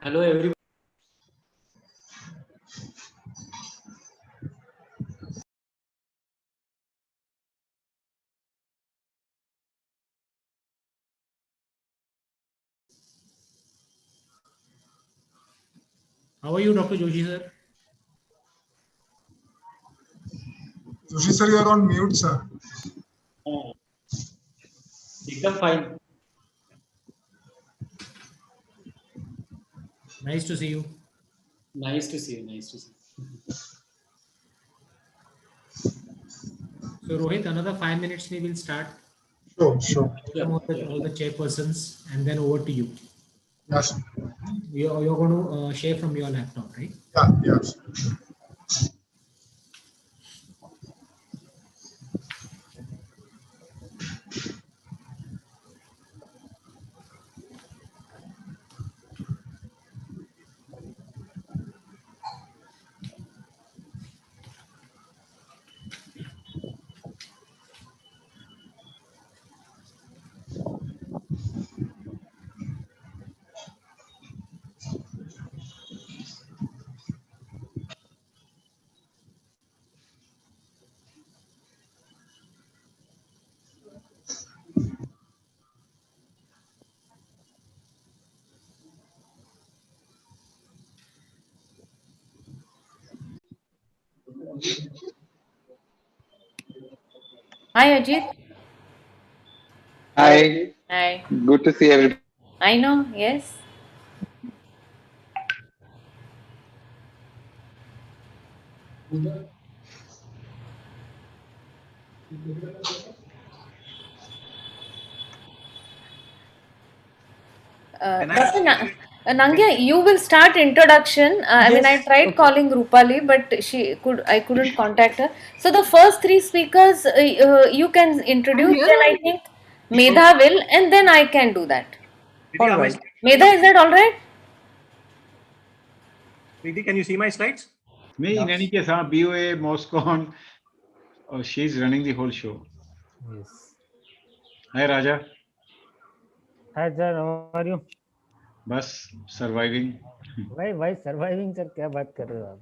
Hello everyone. How are you, Dr. Joshi sir? Joshi sir, you are on mute, sir. Ekdam fine. Nice to see you. Nice to see you. Nice to see you. So Rohit, another 5 minutes we will start. Sure. All the chairpersons and then over to you. Yes. You're going to share from your laptop, right? Yeah. Yes. Hi, Ajit. Hi, Hi. good to see everybody. I know, yes. Nangya, you will start introduction. I tried calling Rupali, but I couldn't contact her. So the first three speakers, you can introduce. Then I think Medha will, and then I can do that. All right. Medha, is that all right? Preeti, can you see my slides? In any case, BOA, MOSVIRCON, she's running the whole show. Yes. Hi, Raja. Hi sir, how are you? Bus surviving. Why surviving sir? क्या बात कर रहे हो आप?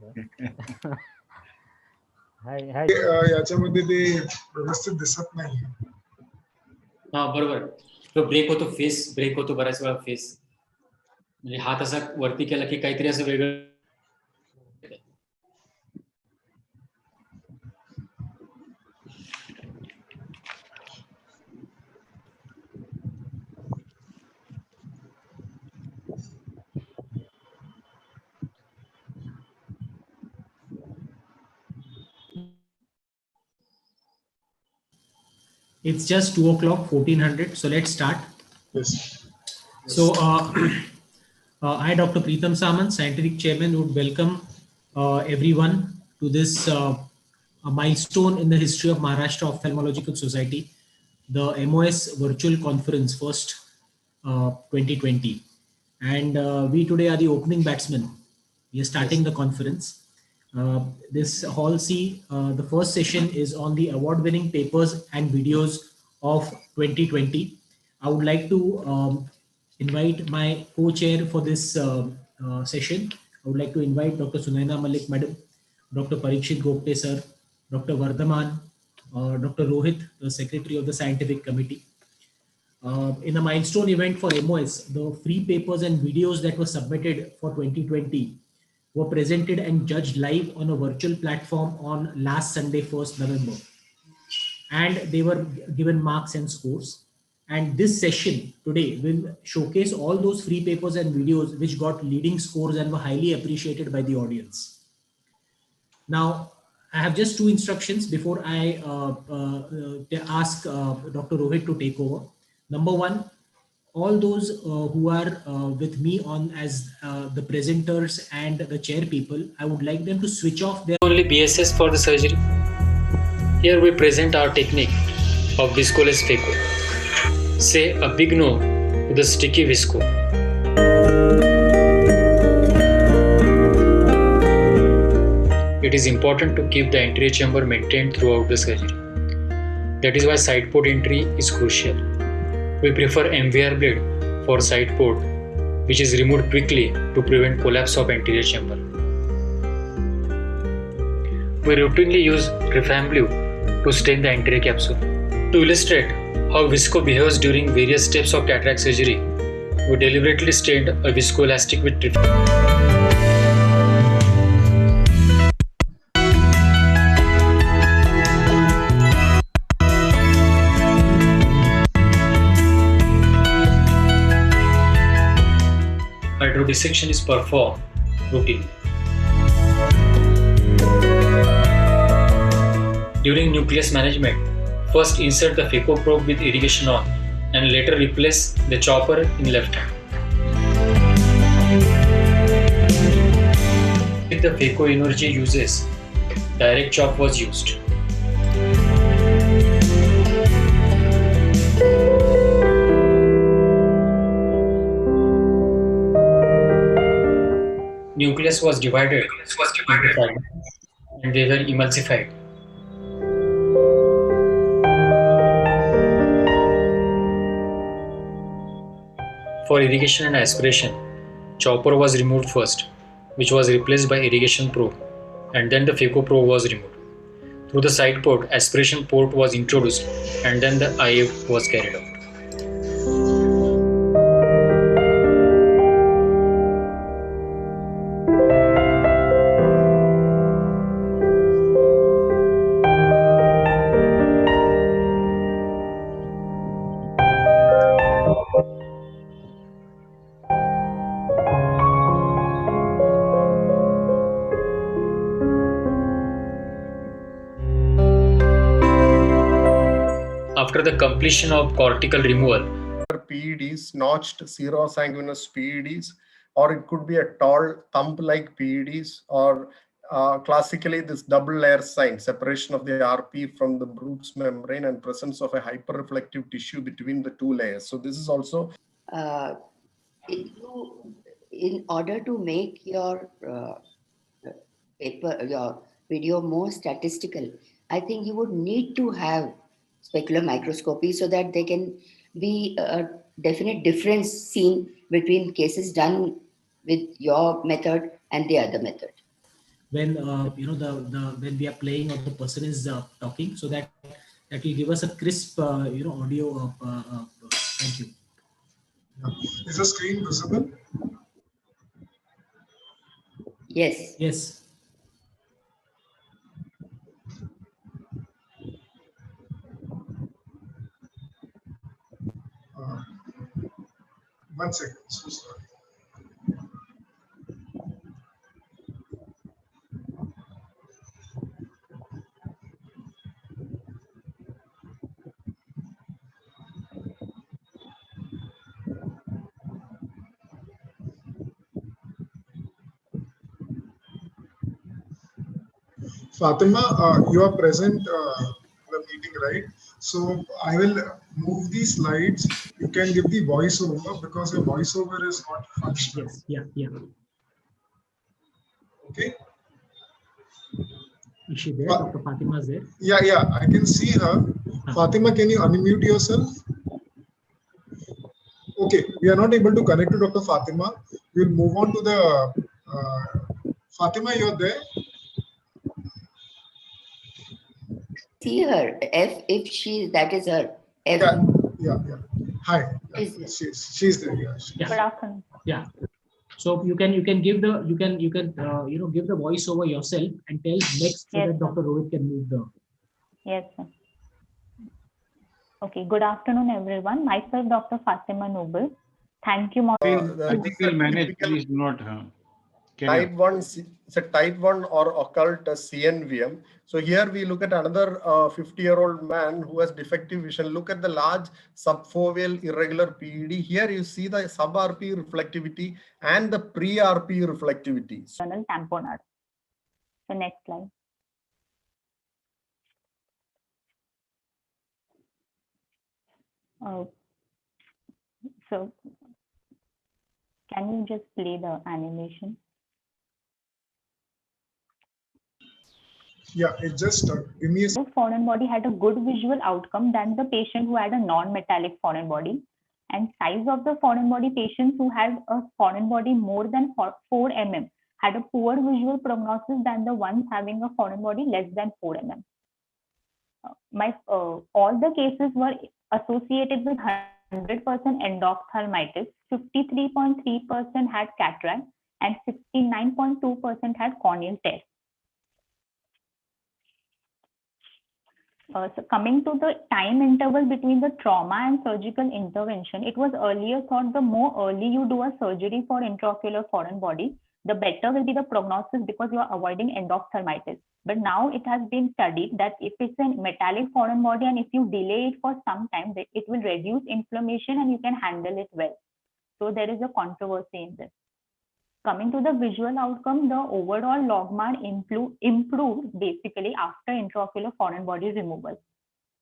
Hi. याच्यामध्ये ते व्यवस्थित दिसत नाही. बरोबर. तो ब्रेक होतो, फेस ब्रेक होतो बऱ्याच वेळा फेस. म्हणजे हात असा वरती केला की काहीतरी असं वेगळं. It's just 2 o'clock, 1400. So let's start. Yes. So, I, Dr. Preetham Samant, Scientific Chairman, would welcome everyone to this a milestone in the history of Maharashtra Ophthalmological Society, the MOS Virtual Conference, first 2020. And we today are the opening batsmen. We are starting the conference. This Hall C, the first session is on the award-winning papers and videos of 2020. I would like to invite my co-chair for this session. I would like to invite Dr. Sunaina Malik Madam, Dr. Parikshit Gopte Sir, Dr. Vardhaman, Dr. Rohit, the Secretary of the Scientific Committee. In a milestone event for MOS, the free papers and videos that were submitted for 2020 were presented and judged live on a virtual platform on last Sunday, 1st November. And they were given marks and scores. And this session today will showcase all those free papers and videos which got leading scores and were highly appreciated by the audience. Now, I have just two instructions before I ask Dr. Rohit to take over. Number one, all those who are with me on as the presenters and the chair people, I would like them to switch off their Only BSS for the surgery. Here we present our technique of viscoless phaco. Say a big no to the sticky visco. It is important to keep the anterior chamber maintained throughout the surgery. That is why side port entry is crucial. We prefer MVR blade for side port, which is removed quickly to prevent collapse of anterior chamber. We routinely use Rifamblue to stain the anterior capsule. To illustrate how visco behaves during various steps of cataract surgery, we deliberately stained a viscoelastic with Rifamblue. Hydrodissection is performed routinely. During nucleus management, first insert the phaco probe with irrigation on and later replace the chopper in left hand. With the phaco energy uses, direct chop was used. Nucleus was divided into fragments and they were emulsified. For irrigation and aspiration, chopper was removed first, which was replaced by irrigation probe, and then the phaco probe was removed. Through the side port, aspiration port was introduced, and then the IF was carried out. After the completion of cortical removal, PEDs, notched serosanguinous PEDs, or it could be a tall thumb-like PEDs, or classically this double layer sign, separation of the RP from the Bruch's membrane and presence of a hyperreflective tissue between the two layers. So this is also in order to make your paper, your video more statistical, I think you would need to have specular microscopy so that there can be a definite difference seen between cases done with your method and the other method. when when we are playing or the person is talking, so that will give us a crisp audio. Thank you. Is the screen visible? Yes. Yes. One second. So sorry. Fatima, you are present in the meeting, right? So I will move these slides. You can give the voiceover because your voiceover is not functional. Yes. Yeah. Okay. Is she there? Dr. Fatima is there? Yeah, I can see her. Fatima, can you unmute yourself? Okay, we are not able to connect to Dr. Fatima. We'll move on to the Fatima, you're there? See her. If that is her. F. Yeah. Hi. She's there. Yeah. Good afternoon. Yeah. So you can give the give the voiceover yourself and tell next so that Dr. Rohit can move the. Yes, sir. Okay. Good afternoon, everyone. Myself, Dr. Fatima Noble. Thank you, Typical manage, please do not. Type 1, it's a type 1 or occult CNVM. So here we look at another 50-year-old man who has defective vision. Look at the large subfoveal irregular PED. Here you see the sub-RP reflectivity and the pre-RP reflectivity. Tamponade. So next slide. So can you just play the animation? Yeah, it just give me a... The foreign body had a good visual outcome than the patient who had a non-metallic foreign body. And size of the foreign body patients who had a foreign body more than 4 mm had a poor visual prognosis than the ones having a foreign body less than 4 mm. All the cases were associated with 100% endophthalmitis, 53.3% had cataract, and 69.2% had corneal tear. So coming to the time interval between the trauma and surgical intervention, it was earlier thought the more early you do a surgery for intraocular foreign body, the better will be the prognosis because you are avoiding endophthalmitis. But now it has been studied that if it's a metallic foreign body and if you delay it for some time, it will reduce inflammation and you can handle it well. So there is a controversy in this. Coming to the visual outcome, the overall logMAR improved basically after intraocular foreign body removal.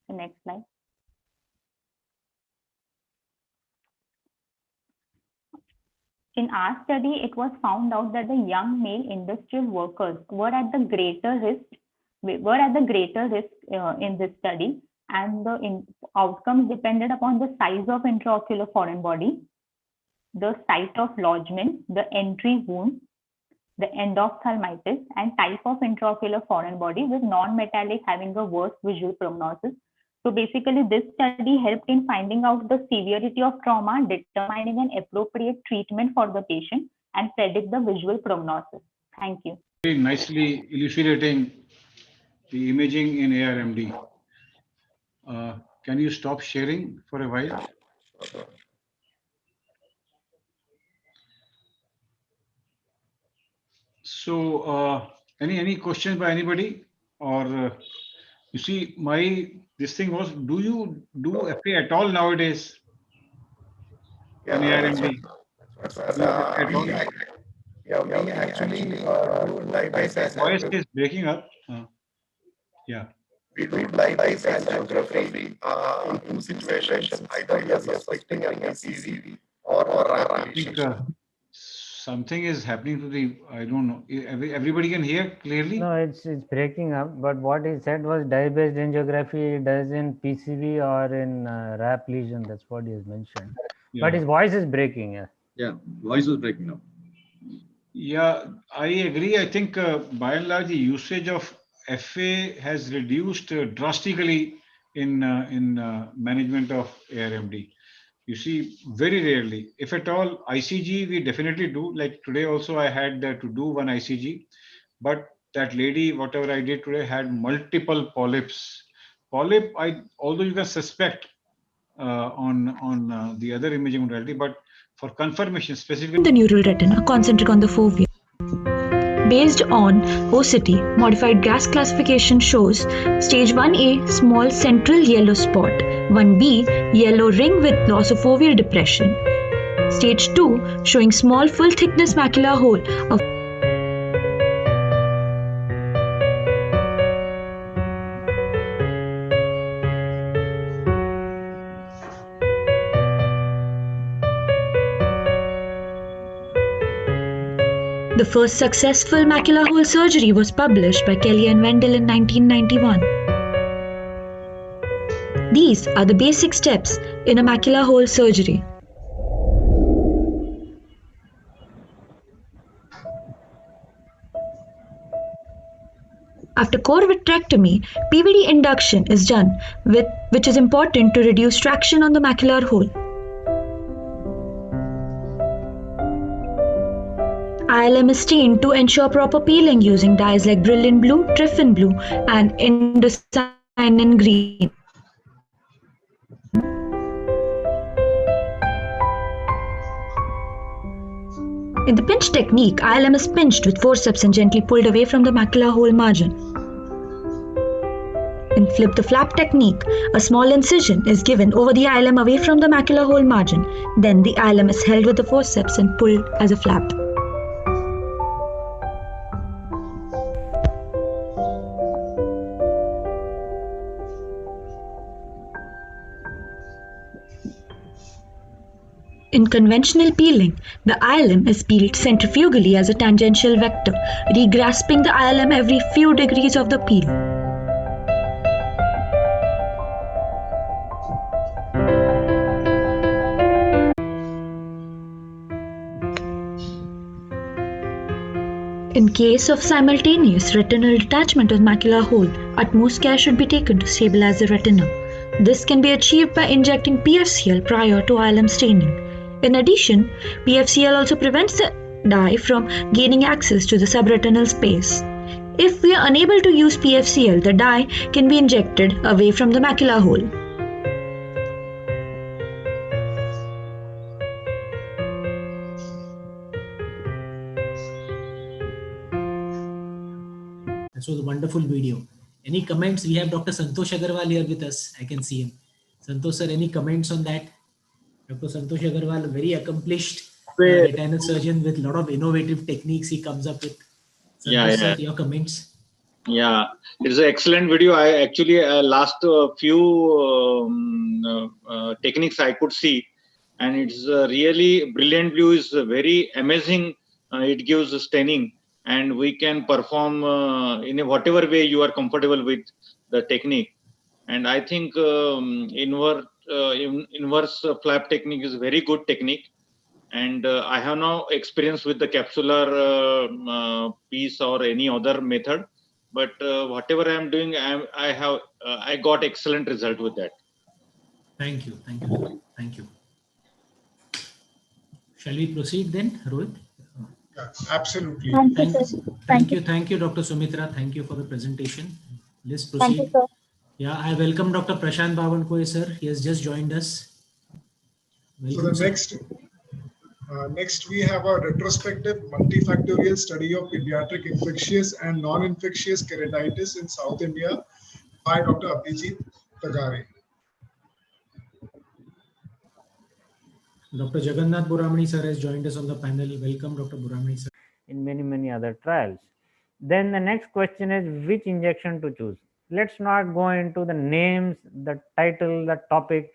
The next slide. In our study, it was found out that the young male industrial workers were at the greater risk in this study, and the outcomes depended upon the size of intraocular foreign body, the site of lodgement, the entry wound, the endophthalmitis, and type of intraocular foreign body, with non-metallic having a worse visual prognosis. So basically, this study helped in finding out the severity of trauma, determining an appropriate treatment for the patient, and predict the visual prognosis. Thank you. Very nicely elucidating the imaging in ARMD. Can you stop sharing for a while? So, any questions by anybody? Or you see, this thing was: do you do FA at all nowadays? In ARMD? We actually do light-based voice is breaking up. Yeah. We do light-based angiography in two situations. Either we are suspecting a PCV or I think something is happening to the, I don't know. Everybody can hear clearly? No, it's breaking up. But what he said was dye-based angiography does in PCV or in RAP lesion. That's what he has mentioned. Yeah. But his voice is breaking. Yeah, voice was breaking up. Yeah, I agree. I think by and large, the usage of FA has reduced drastically in management of ARMD. You see, very rarely, if at all, ICG we definitely do. Like today also I had to do one ICG, but that lady, whatever I did today, had multiple polyps. Polyp, although you can suspect on the other imaging modality, but for confirmation specifically. The neural retina concentric on the fovea. Based on OCT, modified gas classification shows stage 1A small central yellow spot, 1B yellow ring with loss of foveal depression, stage 2 showing small full thickness macular hole of The first successful macular hole surgery was published by Kelly and Wendell in 1991. These are the basic steps in a macular hole surgery. After core vitrectomy, PVD induction is done, which is important to reduce traction on the macular hole. ILM is stained to ensure proper peeling using dyes like brilliant blue, Triffin blue, and indocyanine green. In the pinch technique, ILM is pinched with forceps and gently pulled away from the macular hole margin. In flip the flap technique, a small incision is given over the ILM away from the macular hole margin. Then the ILM is held with the forceps and pulled as a flap. In conventional peeling, the ILM is peeled centrifugally as a tangential vector, regrasping the ILM every few degrees of the peel. In case of simultaneous retinal detachment of macular hole, utmost care should be taken to stabilize the retina. This can be achieved by injecting PFCL prior to ILM staining. In addition, PFCL also prevents the dye from gaining access to the subretinal space. If we are unable to use PFCL, the dye can be injected away from the macular hole. This was a wonderful video. Any comments? We have Dr. Santosh Agarwal here with us. I can see him. Santosh sir, any comments on that? Dr. Santosh Agarwal, a very accomplished retinal surgeon with a lot of innovative techniques he comes up with. Santosh sir, your comments? Yeah, it's an excellent video. I actually last few techniques I could see, and it's really brilliant blue is very amazing. It gives staining, and we can perform in whatever way you are comfortable with the technique. And I think inverse flap technique is very good technique. And I have no experience with the capsular piece or any other method, but whatever I am doing, I got excellent result with that. Thank you, thank you. Shall we proceed then, Rohit? Yeah, absolutely. Thank you, Dr. Sumitra. Thank you for the presentation. Let's proceed. Thank you, sir. Yeah, I welcome Dr. Prashant Bavankoe, sir. He has just joined us. Welcome, so the next we have a retrospective multifactorial study of pediatric infectious and non-infectious keratitis in South India by Dr. Abhijit Tagare. Dr. Jagannath Buramani sir has joined us on the panel. Welcome, Dr. Buramani sir. In many other trials. Then the next question is which injection to choose. Let's not go into the names, the title, the topic.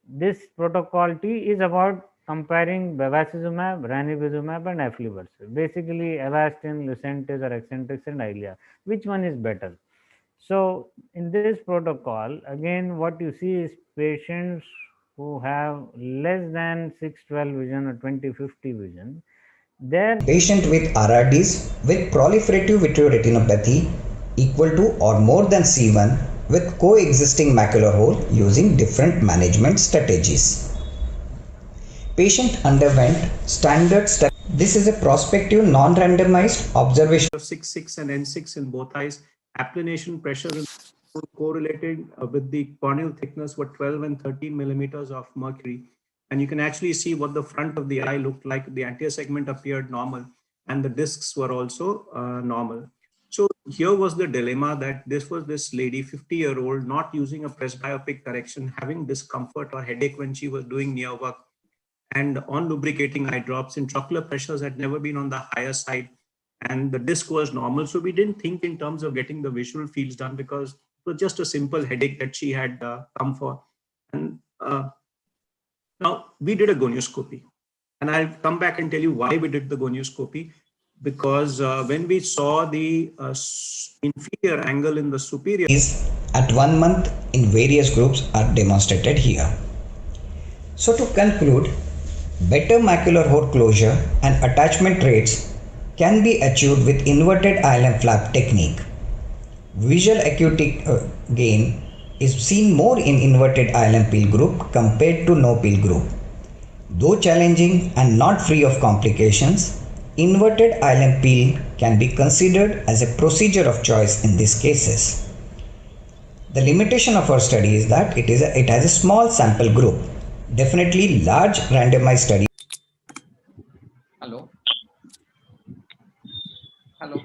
This protocol T is about comparing bevacizumab, ranibizumab, and aflibercept. Basically, Avastin, Lucentis, or Excentrix, and Eylea. Which one is better? So in this protocol, again, what you see is patients who have less than 612 vision or 20/50 vision. Patient with RRDs with proliferative vitreoretinopathy equal to or more than C1 with coexisting macular hole using different management strategies. Patient underwent standard study. This is a prospective non-randomized observation of 6 and N6 in both eyes. Applanation pressure correlated with the corneal thickness were 12 and 13 millimeters of mercury. And you can actually see what the front of the eye looked like. The anterior segment appeared normal and the discs were also normal. So here was the dilemma that this was this lady, 50-year-old, not using a presbyopic correction, having discomfort or headache when she was doing near work, and on lubricating eye drops. Intraocular pressures had never been on the higher side, and the disc was normal. So we didn't think in terms of getting the visual fields done because it was just a simple headache that she had come for. And now we did a gonioscopy, and I'll come back and tell you why we did the gonioscopy. because when we saw the inferior angle in the superior at 1 month in various groups are demonstrated here. So to conclude, better macular hole closure and attachment rates can be achieved with inverted ILM flap technique. Visual acuity gain is seen more in inverted ILM peel group compared to no peel group. Though challenging and not free of complications, inverted ILM peel can be considered as a procedure of choice in these cases. The limitation of our study is that it has a small sample group. Definitely large randomized study. Hello. Hello.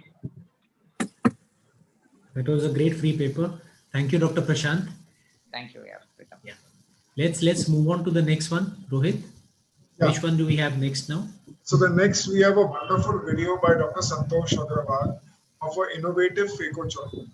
That was a great free paper. Thank you, Dr. Prashant. Thank you. Yeah. Let's move on to the next one. Rohit, which one do we have next now? So the next we have a wonderful video by Dr. Santosh Agrawal of an innovative phaco chopper.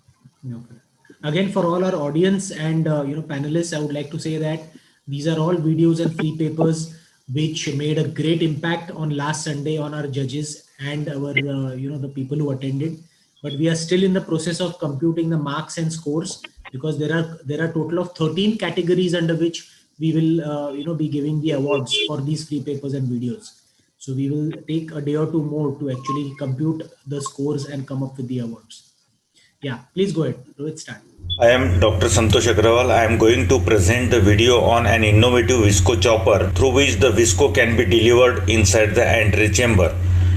Okay. Again, for all our audience and panelists, I would like to say that these are all videos and free papers which made a great impact on last Sunday on our judges and our the people who attended. But we are still in the process of computing the marks and scores, because there are total of 13 categories under which we will be giving the awards for these free papers and videos. So we will take a day or two more to actually compute the scores and come up with the awards. Yeah, please go ahead. Let's start. I am Dr. Santosh Agrawal. I am going to present the video on an innovative visco chopper through which the visco can be delivered inside the entry chamber.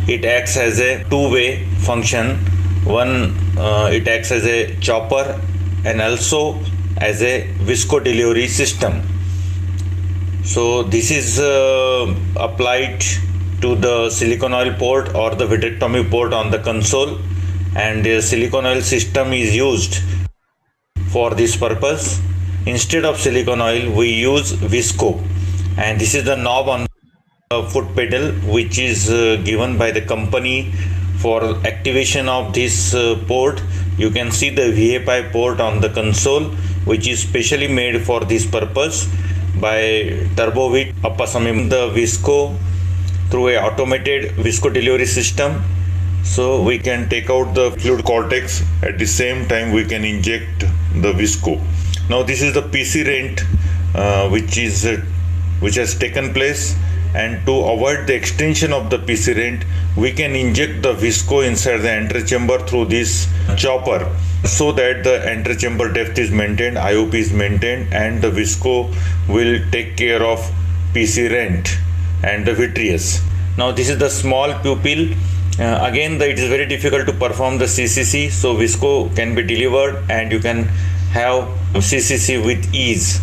It acts as a two-way function. One, it acts as a chopper and also as a visco delivery system. So this is applied to the silicone oil port or the vitrectomy port on the console, and the silicone oil system is used for this purpose. Instead of silicone oil, we use visco, and this is the knob on the foot pedal which is given by the company for activation of this port. You can see the VAPI port on the console, which is specially made for this purpose by Turbovit Appasamim the visco through a automated visco delivery system. So we can take out the fluid cortex, at the same time we can inject the visco. Now this is the PC rent which has taken place, and to avoid the extension of the PC rent, we can inject the visco inside the entry chamber through this chopper, so that the entry chamber depth is maintained, IOP is maintained, and the visco will take care of PC rent and the vitreous. Now this is the small pupil. Again, it is very difficult to perform the CCC, so visco can be delivered and you can have CCC with ease.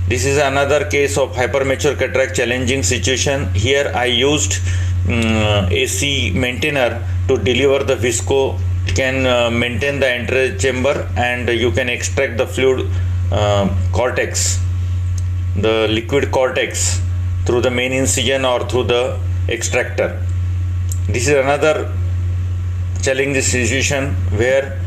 This is another case of hypermature cataract challenging situation. Here I used AC maintainer to deliver the visco. You can maintain the entry chamber and you can extract the fluid cortex, the liquid cortex, through the main incision or through the extractor. This is another challenging situation where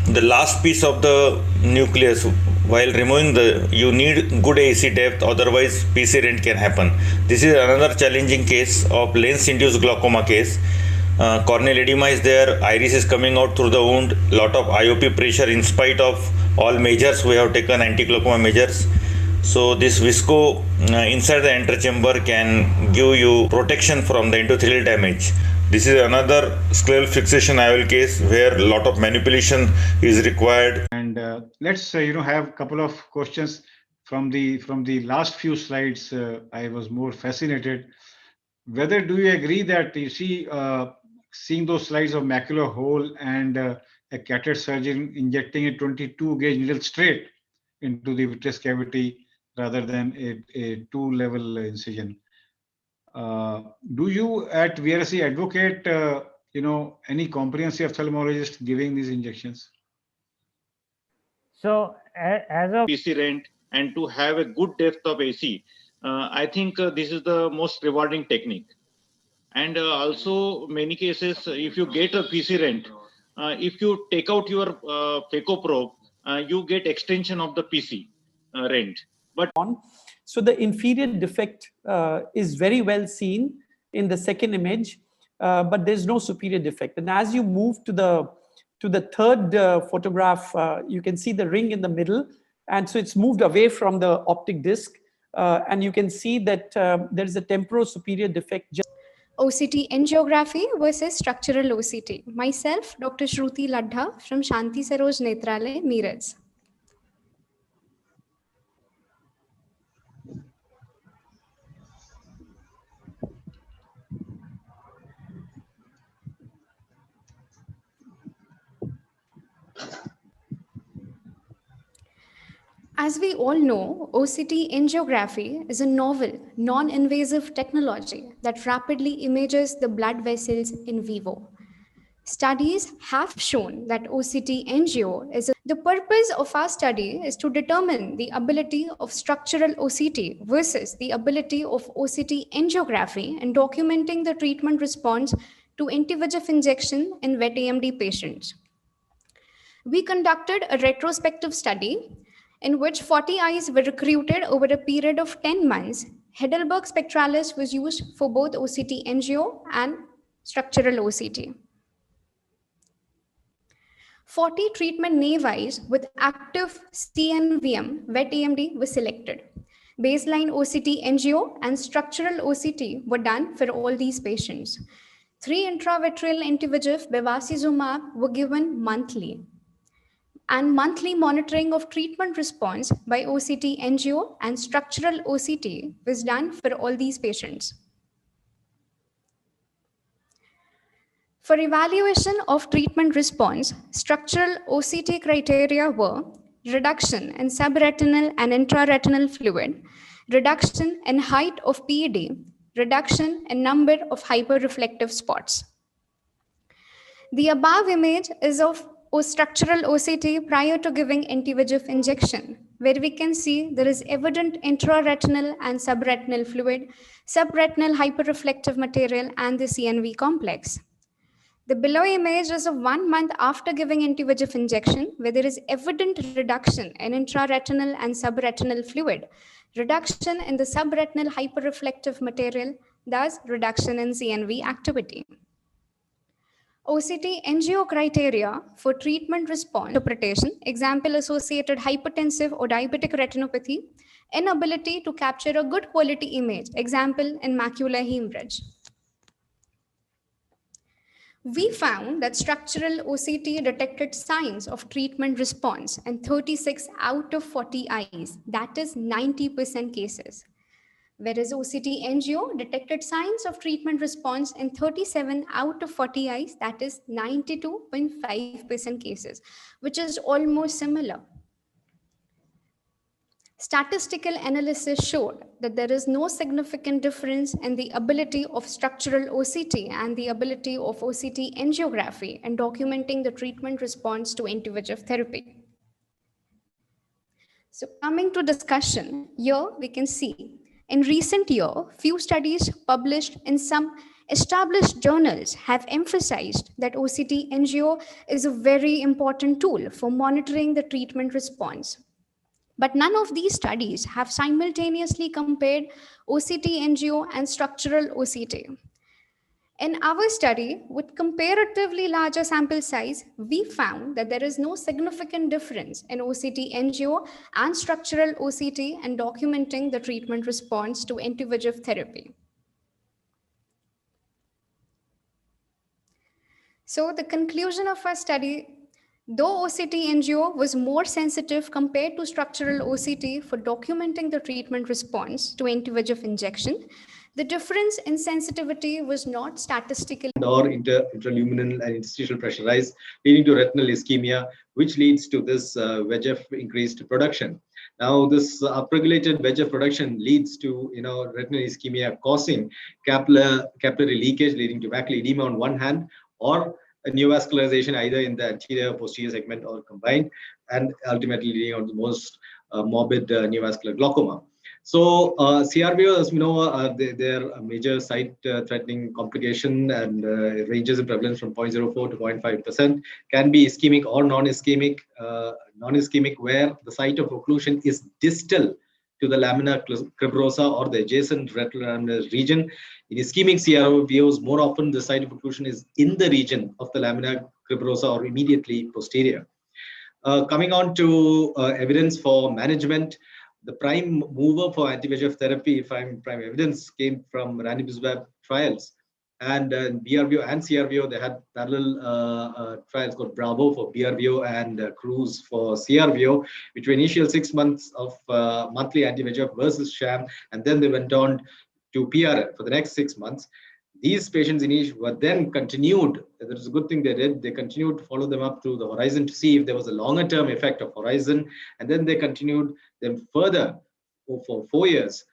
the last piece of the nucleus, while removing you need good AC depth, otherwise PC rent can happen. This is another challenging case of lens induced glaucoma case. Corneal edema is there, iris is coming out through the wound, lot of IOP pressure in spite of all measures. We have taken anti-glaucoma measures. So this visco inside the antechamber can give you protection from the endothelial damage. This is another scleral fixation IOL case where a lot of manipulation is required. And let's have a couple of questions from the last few slides. I was more fascinated. Whether do you agree that you see seeing those slides of macular hole and a cataract surgeon injecting a 22 gauge needle straight into the vitreous cavity rather than a two-level incision? Do you at VRC advocate any comprehensive ophthalmologist giving these injections? So as of PC rent and to have a good depth of AC, I think this is the most rewarding technique. And also many cases, if you get a PC rent, if you take out your phaco probe, you get extension of the PC rent. But so the inferior defect is very well seen in the second image. but there's no superior defect. And as you move to the third photograph, you can see the ring in the middle. And so it's moved away from the optic disc. And you can see that there is a temporo-superior defect. OCT angiography versus structural OCT. Myself, Dr. Shruti Ladha from Shanti Saroj Netralaya, Meerut. As we all know, OCT angiography is a novel, non-invasive technology that rapidly images the blood vessels in vivo. Studies have shown that OCT angio is the purpose of our study is to determine the ability of structural OCT versus the ability of OCT angiography in documenting the treatment response to anti-VEGF injection in wet AMD patients. We conducted a retrospective study in which 40 eyes were recruited over a period of 10 months. Heidelberg spectralis was used for both OCT angio and structural OCT. 40 treatment naive eyes with active CNVM wet AMD was selected. Baseline OCT angio and structural OCT were done for all these patients. 3 intravitreal anti-VEGF bevacizumab were given monthly. And monthly monitoring of treatment response by OCT angio and structural OCT was done for all these patients. For evaluation of treatment response, structural OCT criteria were reduction in subretinal and intraretinal fluid, reduction in height of PED, reduction in number of hyperreflective spots. The above image is of structural OCT prior to giving anti-VEGF injection, where we can see there is evident intraretinal and subretinal fluid, subretinal hyperreflective material, and the CNV complex. The below image is of 1 month after giving anti-VEGF injection, where there is evident reduction in intraretinal and subretinal fluid, reduction in the subretinal hyperreflective material, thus reduction in CNV activity. OCT angio criteria for treatment response interpretation, example associated hypertensive or diabetic retinopathy, inability to capture a good quality image, example in macular hemorrhage. We found that structural OCT detected signs of treatment response in 36 out of 40 eyes, that is 90% cases. Whereas OCT angio detected signs of treatment response in 37 out of 40 eyes, that is 92.5% cases, which is almost similar. Statistical analysis showed that there is no significant difference in the ability of structural OCT and the ability of OCT angiography in documenting the treatment response to anti-VEGF therapy. So coming to discussion, here we can see in recent year, few studies published in some established journals have emphasized that OCT angio is a very important tool for monitoring the treatment response. But none of these studies have simultaneously compared OCT angio and structural OCT. In our study, with comparatively larger sample size, we found that there is no significant difference in OCT angio and structural OCT in documenting the treatment response to anti-VEGF therapy. So the conclusion of our study, though OCT angio was more sensitive compared to structural OCT for documenting the treatment response to anti-VEGF injection, the difference in sensitivity was not statistical. Or intraluminal and interstitial pressure rise, leading to retinal ischemia, which leads to this VEGF increased production. Now, this upregulated VEGF production leads to retinal ischemia, causing capillary leakage, leading to macular edema on one hand, or a neovascularization either in the anterior or posterior segment or combined, and ultimately leading on the most morbid neovascular glaucoma. So CRVO, as we know, they're a major sight-threatening complication, and ranges in prevalence from 0.04 to 0.5%. Can be ischemic or non-ischemic. Non-ischemic, where the site of occlusion is distal to the lamina cribrosa or the adjacent retrolaminar region. In ischemic CRVOs, more often the site of occlusion is in the region of the lamina cribrosa or immediately posterior. Coming on to evidence for management, the prime mover for anti-VEGF therapy, prime evidence came from ranibizumab trials. And BRVO and CRVO, they had parallel trials called Bravo for BRVO and Cruise for CRVO, which were initial 6 months of monthly anti-VEGF versus sham, and then they went on to PRF for the next 6 months. These patients were then continued. That was a good thing they did. They continued to follow them up to the horizon to see if there was a longer term effect of horizon, and then they continued them further for 4 years.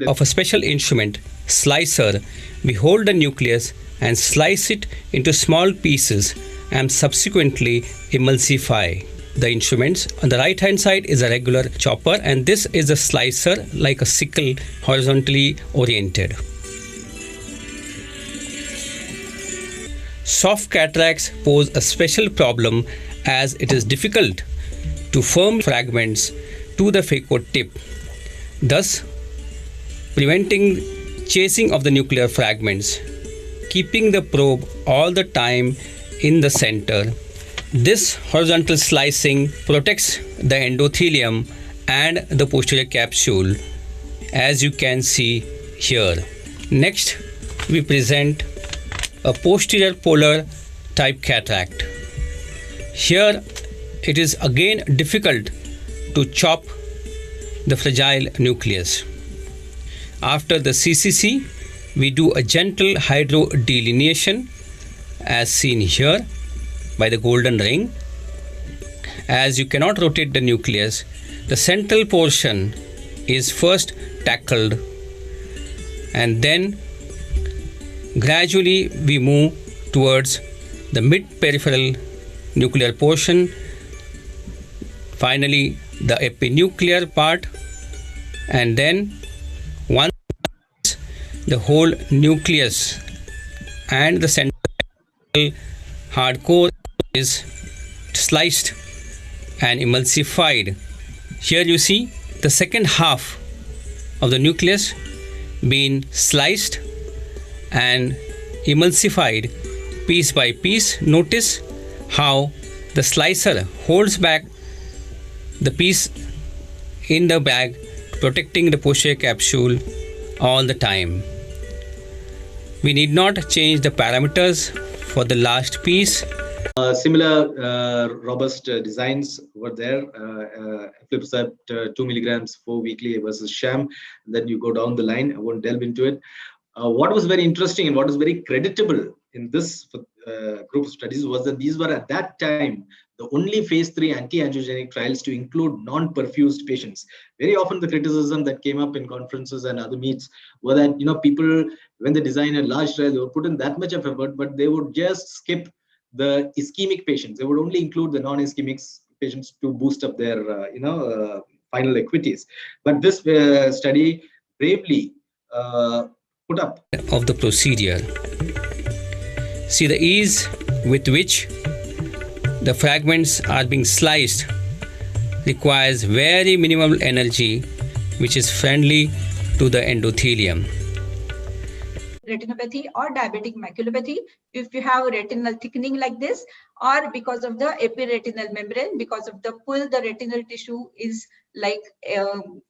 Of a special instrument, slicer, we hold the nucleus and slice it into small pieces and subsequently emulsify. The instruments on the right hand side is a regular chopper, and this is a slicer like a sickle, horizontally oriented. Soft cataracts pose a special problem as it is difficult to form fragments to the phaco tip, thus preventing chasing of the nuclear fragments, keeping the probe all the time in the center. This horizontal slicing protects the endothelium and the posterior capsule, as you can see here. Next, we present a posterior polar type cataract. Here, it is again difficult to chop the fragile nucleus. After the CCC, we do a gentle hydrodelineation as seen here by the golden ring. As you cannot rotate the nucleus, the central portion is first tackled, and then gradually we move towards the mid-peripheral nuclear portion, finally the epinuclear part, and then once the whole nucleus and the central hard core is sliced and emulsified. Here you see the second half of the nucleus being sliced and emulsified piece by piece. Notice how the slicer holds back the piece in the bag, protecting the posterior capsule all the time. We need not change the parameters for the last piece. Similar robust designs were there. Aflibercept 2 milligrams 4 weekly versus sham. Then you go down the line. I won't delve into it. What was very interesting and what was very creditable in this group of studies was that these were at that time the only phase 3 anti-angiogenic trials to include non-perfused patients. Very often the criticism that came up in conferences and other meets were that, people, when they design a large trial, they would put in that much of effort, but they would just skip the ischemic patients. They would only include the non-ischemic patients to boost up their, final equities. But this study bravely put up of the procedure. See the ease with which the fragments are being sliced requires very minimal energy, which is friendly to the endothelium. Retinopathy or diabetic maculopathy, if you have retinal thickening like this, or because of the epiretinal membrane, because of the pull, the retinal tissue is like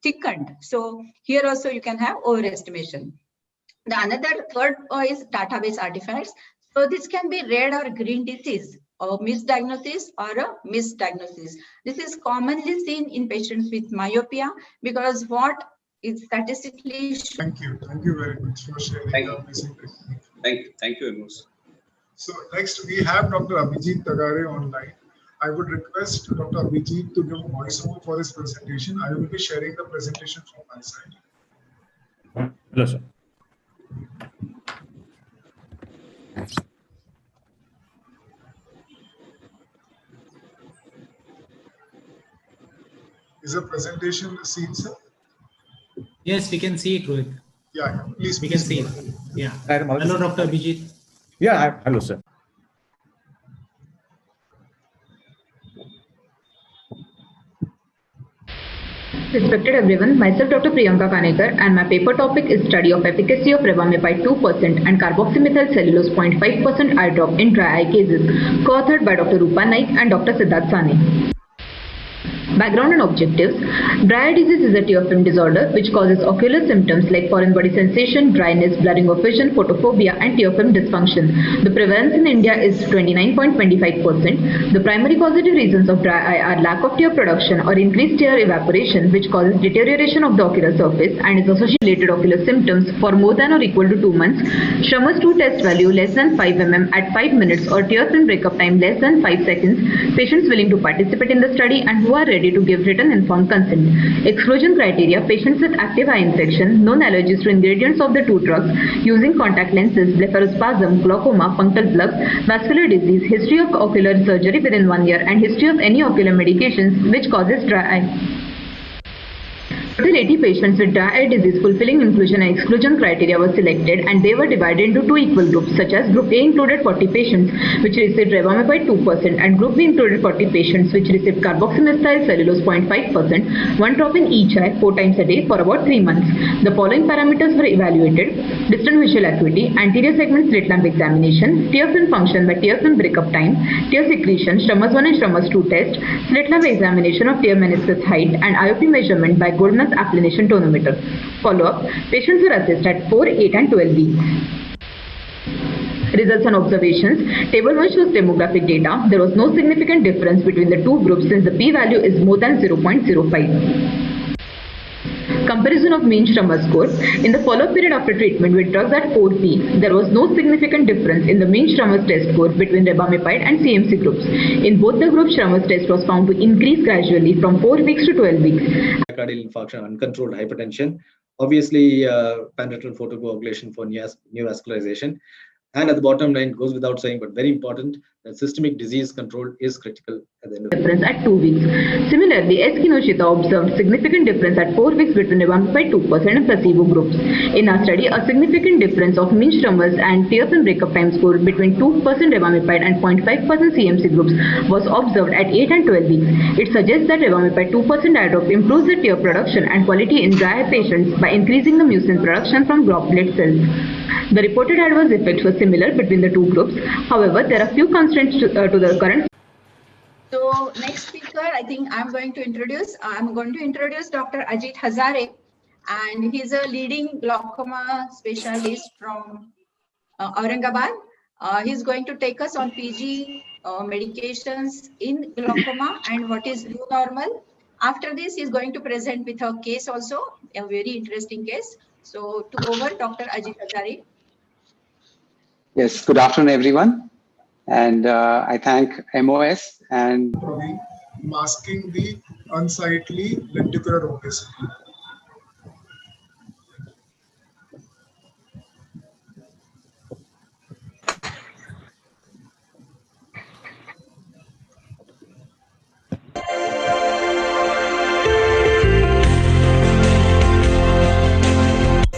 thickened. So here also you can have overestimation. The third is database artifacts. So this can be red or green disease, or misdiagnosis or a misdiagnosis. This is commonly seen in patients with myopia because what is statistically. Thank you very much for sharing your amazing technique. Thank you, Amos. So next we have Dr. Abhijit Tagare online. I would request Dr. Abhijit to give a voiceover for his presentation. I will be sharing the presentation from my side. Hello, sir. Is the presentation seen, sir? Yes, we can see it, Rohit. Yeah, please. We can see it. Yeah. Hello, Dr. Abhijit. Yeah, hello, sir. Respected everyone, myself Dr. Priyanka Kanekar and my paper topic is study of efficacy of revamipide 2% and carboxymethyl cellulose 0.5% eye drop in dry eye cases, co-authored by Dr. Rupa Naik and Dr. Siddharth Sane. Background and objectives. Dry eye disease is a tear film disorder which causes ocular symptoms like foreign body sensation, dryness, blurring of vision, photophobia and tear film dysfunction. The prevalence in India is 29.25%. The primary causative reasons of dry eye are lack of tear production or increased tear evaporation which causes deterioration of the ocular surface and is associated with ocular symptoms for more than or equal to 2 months. Schummer's 2 test value less than 5 mm at 5 minutes or tear film breakup time less than 5 seconds. Patients willing to participate in the study and who are ready to give written informed consent. Exclusion criteria: patients with active eye infection, known allergies to ingredients of the 2 drugs, using contact lenses, blepharospasm, glaucoma, punctal plugs, vascular disease, history of ocular surgery within 1 year and history of any ocular medications which causes dry eye. Total 80 patients with dry eye disease fulfilling inclusion and exclusion criteria were selected and they were divided into 2 equal groups such as Group A included 40 patients which received revamipide 2% and Group B included 40 patients which received carboxymethyl cellulose 0.5%, 1 drop in each eye 4 times a day for about 3 months. The following parameters were evaluated: distant visual acuity, anterior segment slit lamp examination, tear film function by tear film breakup time, tear secretion, Schummer's 1 and Schummer's 2 test, slit lamp examination of tear meniscus height and IOP measurement by Goldman's applanation tonometer. Follow-up: patients were assessed at 4, 8 and 12 weeks. Results and observations. Table 1 shows demographic data. There was no significant difference between the 2 groups since the p-value is more than 0.05. Comparison of mean Schummer score. In the follow-up period after treatment with drugs at 4 weeks, there was no significant difference in the mean Schummer's test score between revamipide and CMC groups. In both the groups, Schummer's test was found to increase gradually from 4 weeks to 12 weeks. Myocardial infarction, uncontrolled hypertension, obviously parenteral photocoagulation for neovascularization. And at the bottom line, goes without saying, but very important, that systemic disease control is critical at the end of the difference at 2 weeks. Similarly, S. Kinoshita observed significant difference at 4 weeks between revamipide 2% and placebo groups. In our study, a significant difference of mean Schummer's and tear film breakup time score between 2% revamipide and 0.5% CMC groups was observed at 8 and 12 weeks. It suggests that revamipide 2% eye drop improves the tear production and quality in dry eye patients by increasing the mucin production from droplet cells. The reported adverse effects were similar between the 2 groups. However, there are few constraints to the current. So next speaker, I think I'm going to introduce Dr. Ajit Hazare, and he's a leading glaucoma specialist from Aurangabad. He's going to take us on PG medications in glaucoma and what is new normal. After this, he's going to present with a case also, a very interesting case. So over Dr. Ajit Hazare. Yes, good afternoon, everyone. And I thank MOS and masking the unsightly lenticular opacity.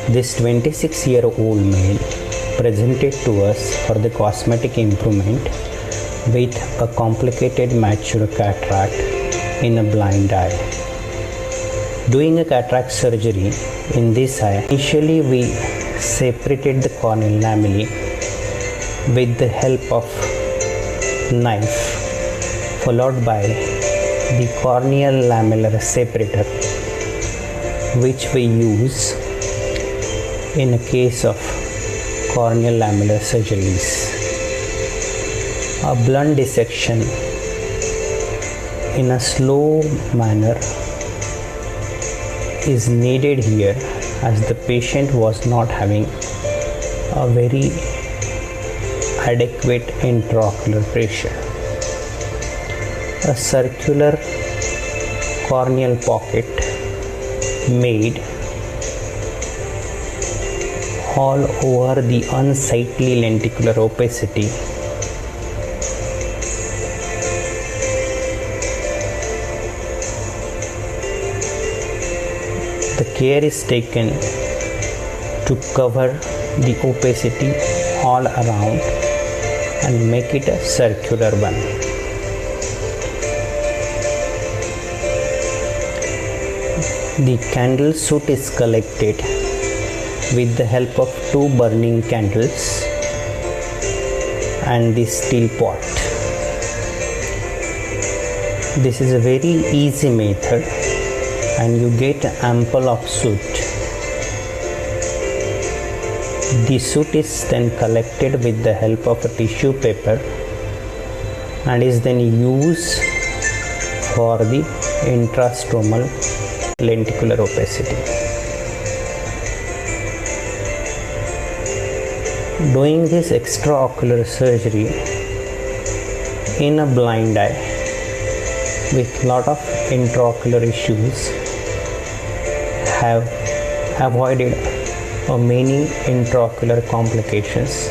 This 26-year-old male presented to us for the cosmetic improvement with a complicated mature cataract in a blind eye. Doing a cataract surgery in this eye, initially we separated the corneal lamellae with the help of knife, followed by the corneal lamellar separator, which we use in a case of corneal lamellar surgeries. A blunt dissection in a slow manner is needed here as the patient was not having a very adequate intraocular pressure. A circular corneal pocket made all over the unsightly lenticular opacity. The care is taken to cover the opacity all around and make it a circular one. The candle soot is collected with the help of 2 burning candles and the steel pot. This is a very easy method and you get ample of soot. The soot is then collected with the help of a tissue paper and is then used for the intrastromal lenticular opacity. Doing this extraocular surgery in a blind eye with lot of intraocular issues have avoided many intraocular complications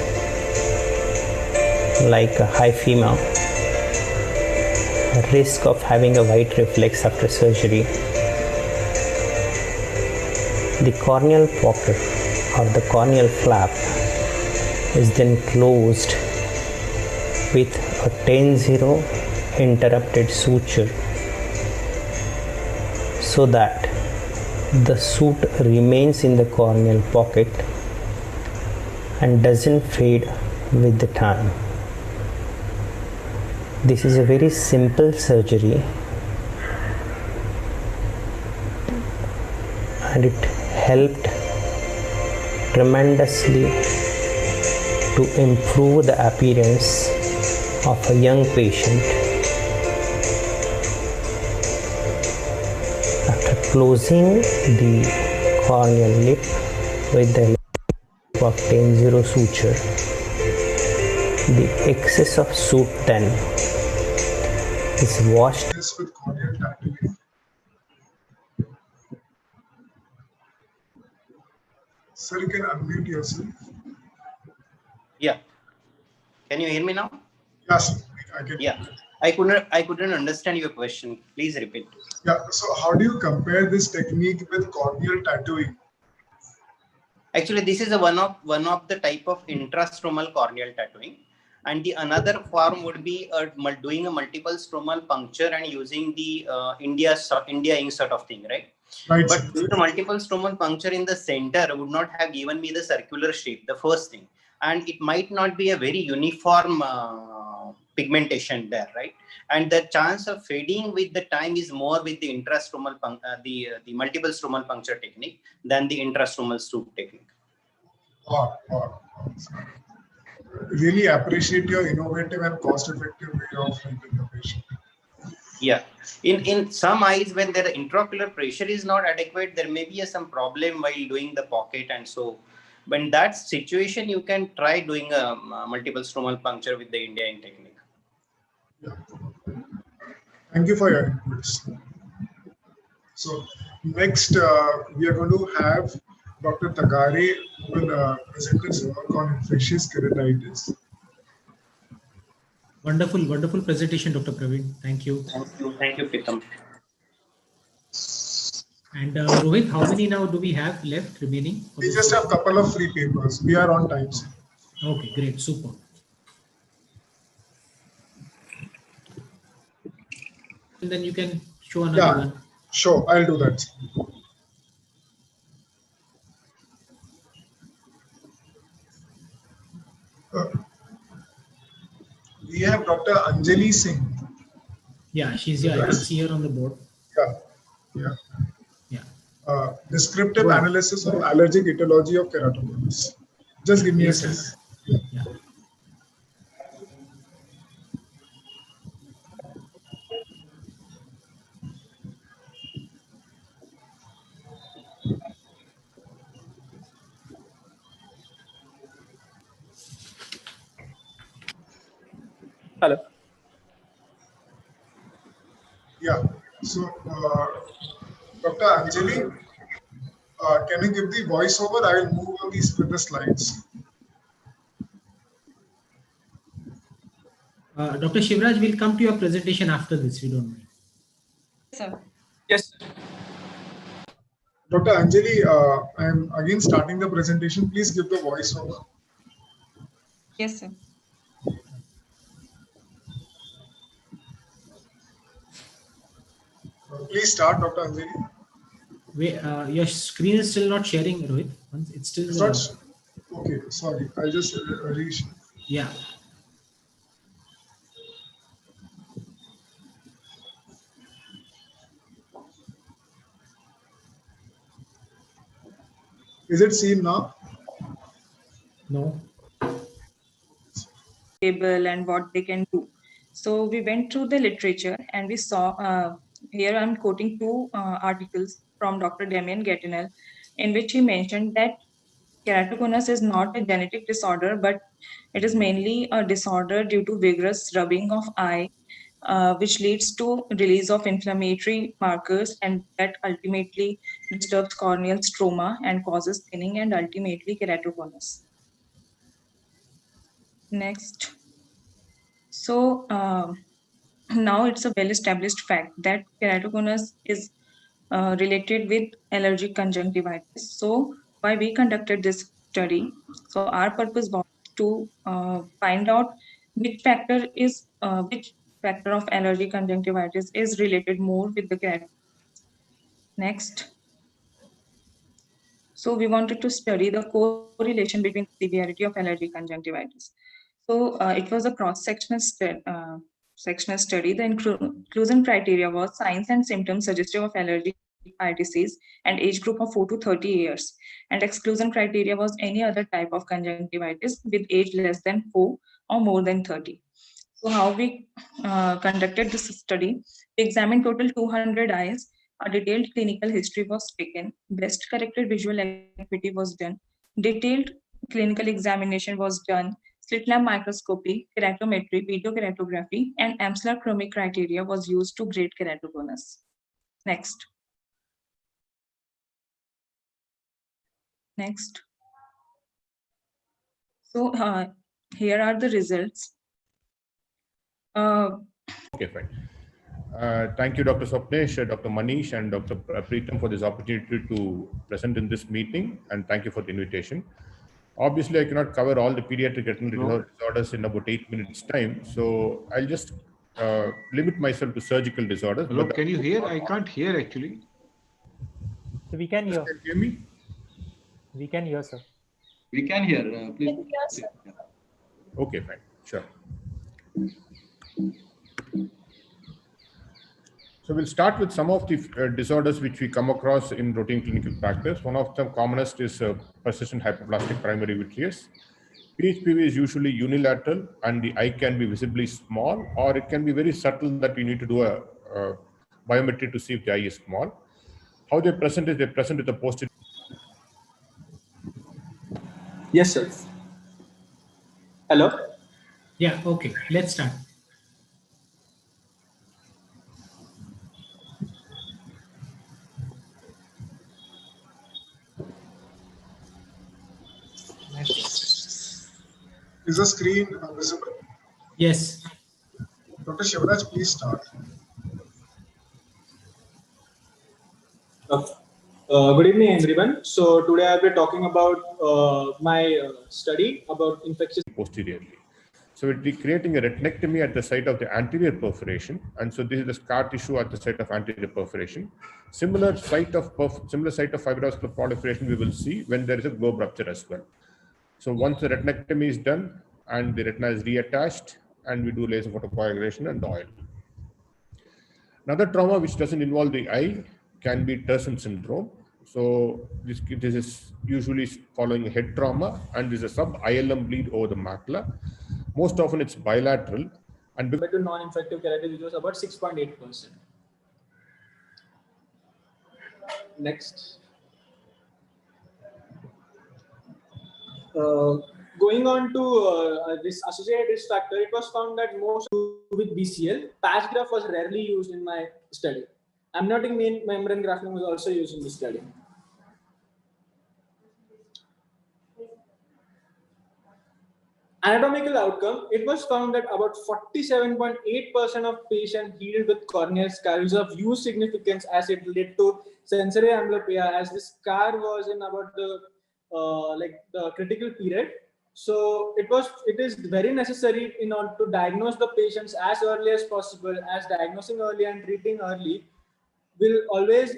like hyphema, risk of having a white reflex after surgery. The corneal pocket or the corneal flap is then closed with a 10-0 interrupted suture so that the soot remains in the corneal pocket and doesn't fade with the time. This is a very simple surgery and it helped tremendously to improve the appearance of a young patient. After closing the corneal lip with the help of 10-0 suture, the excess of soot then is washed. With corneal tattooing. Sir, you can unmute yourself. Yeah. Can you hear me now? Yes, I can. Yeah. I couldn't understand your question. Please repeat. Yeah. So how do you compare this technique with corneal tattooing? Actually, this is one of the type of intrastromal corneal tattooing, and the another form would be doing a multiple stromal puncture and using the India ink sort of thing, right? Right. But doing the multiple stromal puncture in the center would not have given me the circular shape, the first thing, and it might not be a very uniform pigmentation there, right? And the chance of fading with the time is more with the intrastromal the multiple stromal puncture technique than the intrastromal soot technique. Really appreciate your innovative and cost-effective way of helping the patient. Yeah, in some eyes, when the intraocular pressure is not adequate, there may be some problem while doing the pocket, and so when that situation, you can try doing a multiple stromal puncture with the India ink technique. Yeah. Thank you for your inputs. So next, we are going to have Dr. Tagare, who will present his work on infectious keratitis. Wonderful, wonderful presentation, Dr. Praveen. Thank you. Thank you, Pritam. And Rohit, how many now do we have left remaining? We just have a couple of free papers. We are on time, sir. Okay, great, super. And then you can show another one. Sure, I'll do that. We have Dr. Anjali Singh. Yeah, she's here. I can see her on the board. Yeah. Descriptive analysis of allergic etiology of keratoconus. Just give me a second. Yeah. Hello. Yeah. So, Dr. Anjali, can you give the voiceover? I will move on with the slides. Dr. Shivraj, will come to your presentation after this, if you don't mind. Sir. Yes. Dr. Anjali, I am again starting the presentation. Please give the voiceover. Yes, sir. Please start, Dr. Anjali. Wait, your screen is still not sharing, Rohit. It's still. It's not. Okay, sorry. I'll just Yeah. Is it seen now? No. Able and what they can do. So we went through the literature and we saw, here I'm quoting two articles from Dr. Damien Gatinel, in which he mentioned that keratoconus is not a genetic disorder, but it is mainly a disorder due to vigorous rubbing of eye, which leads to release of inflammatory markers, and that ultimately disturbs corneal stroma and causes thinning and ultimately keratoconus. Next. So now it's a well-established fact that keratoconus is related with allergic conjunctivitis. So why we conducted this study? So our purpose was to find out which factor of allergic conjunctivitis is related more with the keratoconus. Next. So we wanted to study the correlation between severity of allergic conjunctivitis. So it was a cross-sectional study. The inclusion criteria was signs and symptoms suggestive of allergic eye disease and age group of 4 to 30 years. And exclusion criteria was any other type of conjunctivitis with age less than 4 or more than 30. So how we conducted this study, we examined total 200 eyes. A detailed clinical history was taken. Best corrected visual acuity was done. Detailed clinical examination was done. Slit lamp microscopy, keratometry, video keratography, and Amsler chromic criteria was used to grade keratoconus. Next. Next. So here are the results. Okay, fine. Thank you, Dr. Swapnesh, Dr. Manish, and Dr. Preetam for this opportunity to present in this meeting, and thank you for the invitation. Obviously, I cannot cover all the pediatric retinal disorders in about 8 minutes time, so I'll just limit myself to surgical disorders. Hello, can you hear? I can't hear actually. We can hear. Can you hear me? We can hear, sir. We can hear. Please. Okay, fine. Sure. So we'll start with some of the disorders which we come across in routine clinical practice. One of the commonest is persistent hypoplastic primary vitreous. PHPV is usually unilateral and the eye can be visibly small, or it can be very subtle that we need to do a biometry to see if the eye is small. How they present is they present with a posterior. Yes, sir. Hello? Yeah, okay. Let's start. Is the screen visible? Yes. Dr. Shivraj, please start. Good evening, everyone. So today I'll be talking about my study about infectious posteriorly. So we'll be creating a retinectomy at the site of the anterior perforation, and so this is the scar tissue at the site of anterior perforation. Similar site of fibroscular proliferation we will see when there is a globe rupture as well. So once the retinectomy is done and the retina is reattached, and we do laser photocoagulation and oil. Another trauma which doesn't involve the eye can be Terson syndrome. So this is usually following a head trauma, and this is a sub-ILM bleed over the macula. Most often it's bilateral. And compared to non-infective keratitis, which was about 6.8%. Next. Going on to this associated risk factor, it was found that most with BCL, patch graft was rarely used in my study. Amniotic membrane grafting was also used in the study. Anatomical outcome, it was found that about 47.8% of patients healed with corneal scar is of huge significance as it led to sensory amblyopia, as this scar was in about the critical period. So it is very necessary in order to diagnose the patients as early as possible, as diagnosing early and treating early will always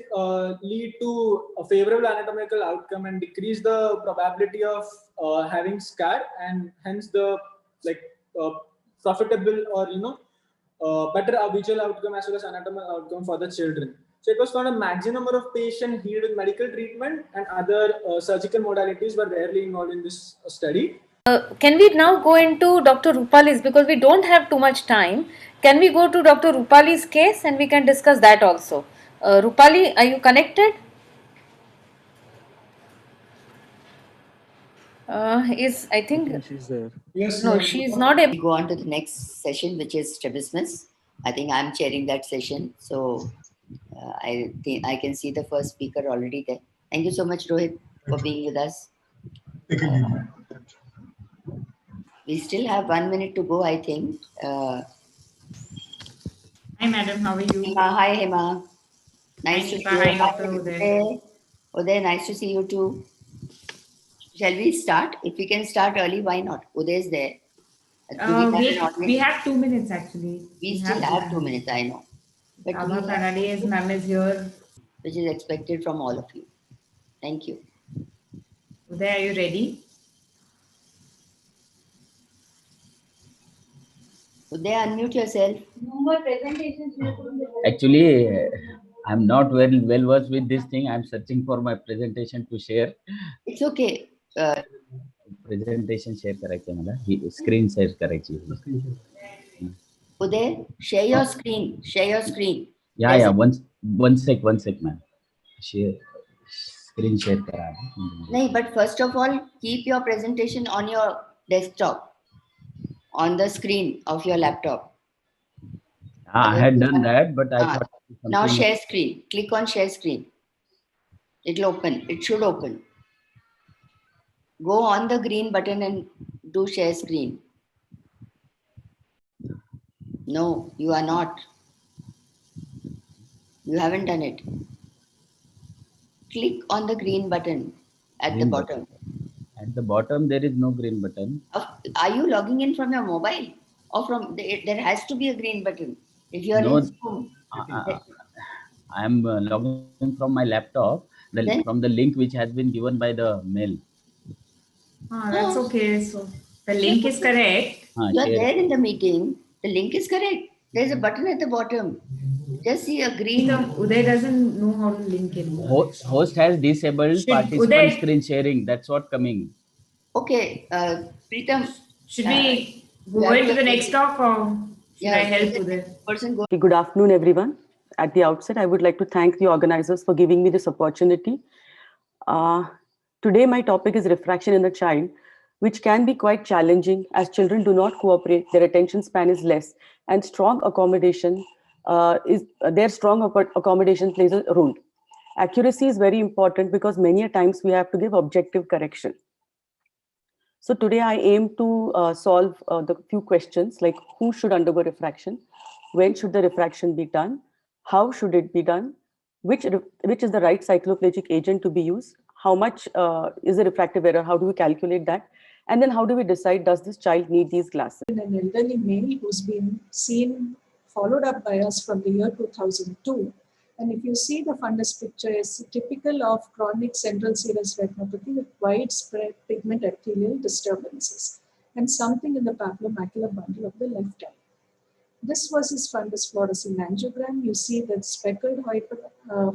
lead to a favorable anatomical outcome and decrease the probability of having scar, and hence the profitable or better visual outcome as well as anatomical outcome for the children. So it was found a maximum number of patients healed with medical treatment, and other surgical modalities were rarely involved in this study. Can we now go into Dr. Rupali's, because we don't have too much time? Can we go to Dr. Rupali's case and we can discuss that also? Rupali, are you connected? I think she's there. Yes. No, she's not able. We go on to the next session, which is strabismus. I think I'm chairing that session, so I think I can see the first speaker already there. Thank you so much, Rohit, for being with us. We still have 1 minute to go, I think. Hi, madam. How are you? Hema, hi, Hema. Nice Hi, to Nipa. see you. Hi, Dr. Uday. Uday, nice to see you too. Shall we start? If we can start early, why not? Uday is there. We have 2 minutes actually. We still have 2 minutes, I know. But Abha Kanade ma'am is here. Which is expected from all of you. Thank you. Uday, are you ready? Uday, unmute yourself. No more presentations. Actually, I'm not very well versed with this thing. I'm searching for my presentation to share. It's okay. Presentation share correct, screen share correct. Uday, share your screen. Share your screen. Yeah, yeah. One sec, ma'am. Share screen share. No, but first of all, keep your presentation on your desktop, on the screen of your laptop. I had done that, but I thought. Now share screen. Click on share screen. It'll open. It should open. Go on the green button and do share screen. No, you are not. You haven't done it. Click on the green button at the bottom. At the bottom, there is no green button. Are you logging in from your mobile? Or from there has to be a green button. If you are in Zoom. I am logging in from my laptop, from the link which has been given by the mail. That's okay. So the link is correct. You are there in the meeting. The link is correct. There's a button at the bottom. Just see a green. Uday doesn't know how to link it. Host has disabled participant screen sharing. That's what coming. Okay, Preetam. Should we go into the next talk, or should I help Uday? Good afternoon, everyone. At the outset, I would like to thank the organizers for giving me this opportunity. Today, my topic is refraction in the child, which can be quite challenging as children do not cooperate, their attention span is less, and strong accommodation accommodation plays a role. Accuracy is very important because many a times we have to give objective correction. So today I aim to solve the few questions like who should undergo refraction, when should the refraction be done, how should it be done, which is the right cycloplegic agent to be used, how much is the refractive error, how do we calculate that, and then how do we decide does this child need these glasses. An elderly male who's been followed up by us from the year 2002. And if you see the fundus picture, is typical of chronic central serous retinopathy with widespread pigment epithelial disturbances and something in the papillomacular bundle of the left eye. This was his fundus fluorescein angiogram. You see the speckled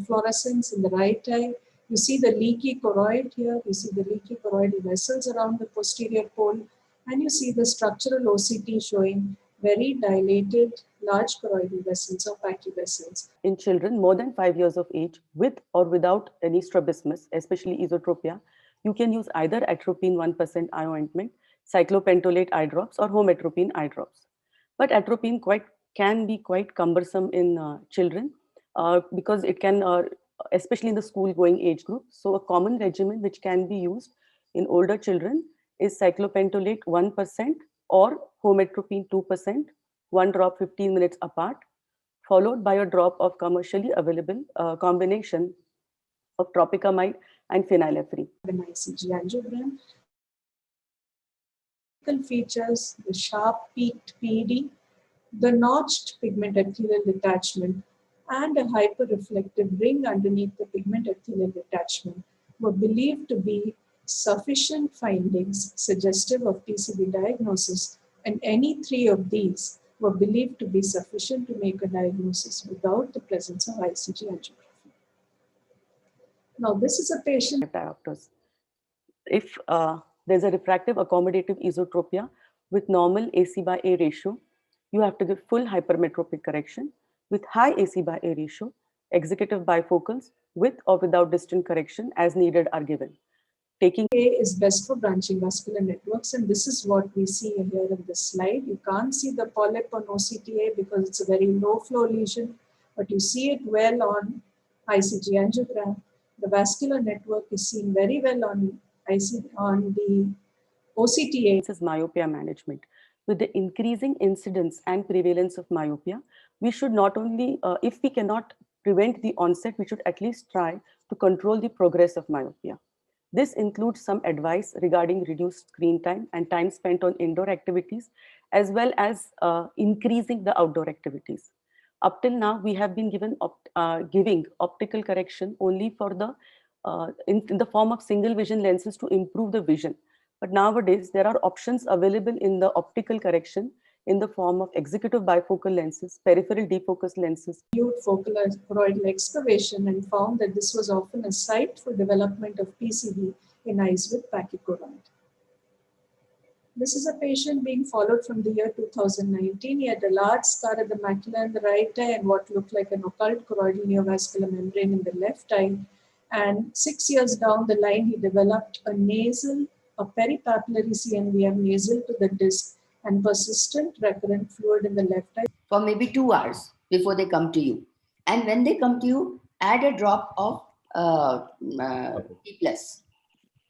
fluorescence in the right eye. You see the leaky choroid here. You see the leaky choroidal vessels around the posterior pole. And you see the structural OCT showing very dilated large choroidal vessels or pachyvessels. In children more than 5 years of age, with or without any strabismus, especially esotropia, you can use either atropine 1% eye ointment, cyclopentolate eye drops, or home atropine eye drops. But atropine can be quite cumbersome in children because it can, especially in the school-going age group. So a common regimen which can be used in older children is cyclopentolate 1% or home atropine 2%, 1 drop 15 minutes apart, followed by a drop of commercially available combination of tropicamide and phenylephrine. An ICG angiogram. Features the sharp peaked PED, the notched pigment epithelial detachment, and a hyperreflective ring underneath the pigment epithelial detachment were believed to be sufficient findings suggestive of PCB diagnosis, and any three of these were believed to be sufficient to make a diagnosis without the presence of ICG angiography. Now, this is a patient diopters. If there's a refractive accommodative esotropia with normal AC by A ratio, you have to give full hypermetropic correction. With high AC by A ratio, executive bifocals with or without distant correction as needed are given. Taking A is best for branching vascular networks, and this is what we see here in this slide. You can't see the polyp on OCTA because it's a very low flow lesion, but you see it well on ICG angiogram. The vascular network is seen very well on the OCTA. This is myopia management. With the increasing incidence and prevalence of myopia, we should not only, if we cannot prevent the onset, we should at least try to control the progress of myopia. This includes some advice regarding reduced screen time and time spent on indoor activities, as well as increasing the outdoor activities. Up till now, we have been giving optical correction only for the in the form of single vision lenses to improve the vision. But nowadays, there are options available in the optical correction in the form of executive bifocal lenses, peripheral defocus lenses. Focal choroidal excavation and found that this was often a site for development of PCV in eyes with pachychoroid. This is a patient being followed from the year 2019. He had a large scar at the macula in the right eye and what looked like an occult choroidal neovascular membrane in the left eye. And 6 years down the line, he developed a peripapillary CNVM nasal to the disc and persistent recurrent fluid in the left eye. For maybe 2 hours before they come to you. And when they come to you, add a drop of P+,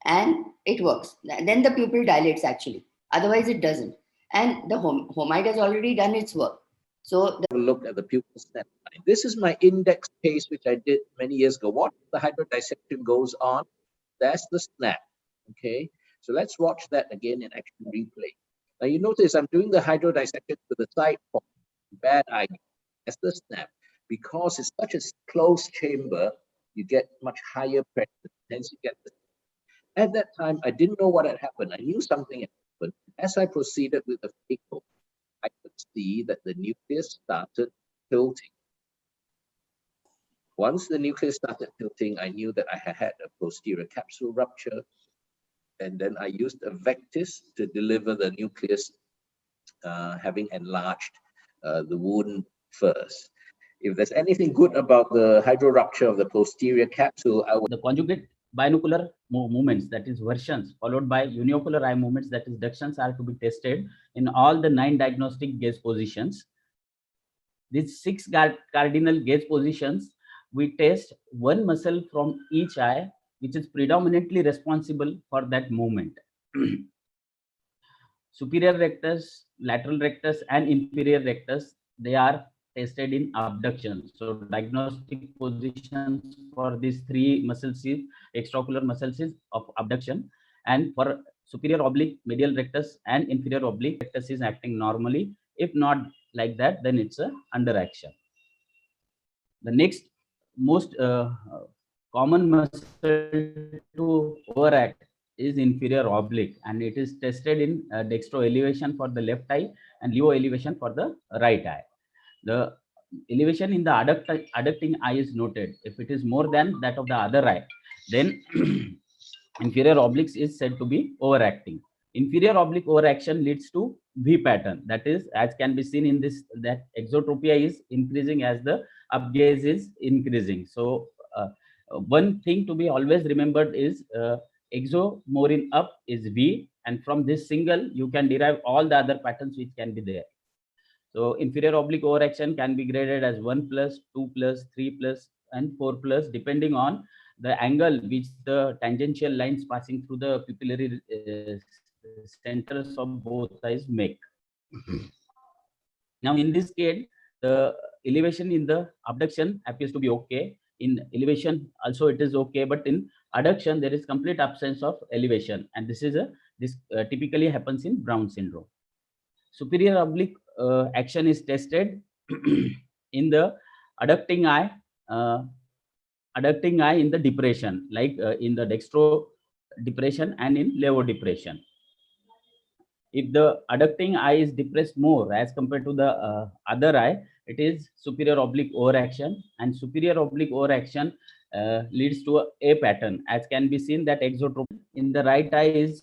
and it works. Then the pupil dilates actually. Otherwise, it doesn't. And the homide has already done its work. So look at the pupil snap line. This is my index case, which I did many years ago. What the hydrodissection goes on, that's the snap. Okay, so let's watch that again in action replay. Now you notice I'm doing the hydrodissection to the side point, bad eye. That's the snap. Because it's such a closed chamber, you get much higher pressure. Hence you get the. At that time, I didn't know what had happened. I knew something had happened. As I proceeded with the phaco, I could see that the nucleus started tilting. Once the nucleus started tilting, I knew that I had had a posterior capsule rupture. And then I used a vectis to deliver the nucleus, having enlarged the wound first. If there's anything good about the hydrorupture of the posterior capsule, I would. The conjugate binocular movements, that is versions, followed by uniocular eye movements, that is ductions, are to be tested in all the 9 diagnostic gaze positions. These 6 cardinal gaze positions, we test one muscle from each eye, which is predominantly responsible for that movement. Superior rectus, lateral rectus, and inferior rectus, they are tested in abduction. So diagnostic positions for these 3 muscles is extraocular muscles is of abduction, and for superior oblique, medial rectus, and inferior oblique, rectus is acting normally. If not like that, then it's a underaction. The next most common muscle to overact is inferior oblique, and it is tested in dextro elevation for the left eye and levo elevation for the right eye. The elevation in the adducting eye is noted. If it is more than that of the other eye, then inferior obliques is said to be overacting. Inferior oblique overaction leads to V pattern. That is, as can be seen in this, that exotropia is increasing as the upgaze is increasing. So one thing to be always remembered is exo more in up is V, and from this single you can derive all the other patterns which can be there. So inferior oblique overaction can be graded as 1+, 2+, 3+, and 4+, depending on the angle which the tangential lines passing through the pupillary centers of both eyes make. Now in this case, the elevation in the abduction appears to be okay. In elevation also it is okay, but in adduction there is complete absence of elevation, and this typically happens in Brown syndrome. Superior oblique action is tested in the adducting eye in the depression, like in the dextro depression and in levo depression. If the adducting eye is depressed more as compared to the other eye, it is superior oblique overaction, and superior oblique overaction leads to a pattern, as can be seen that exotropia in the right eye is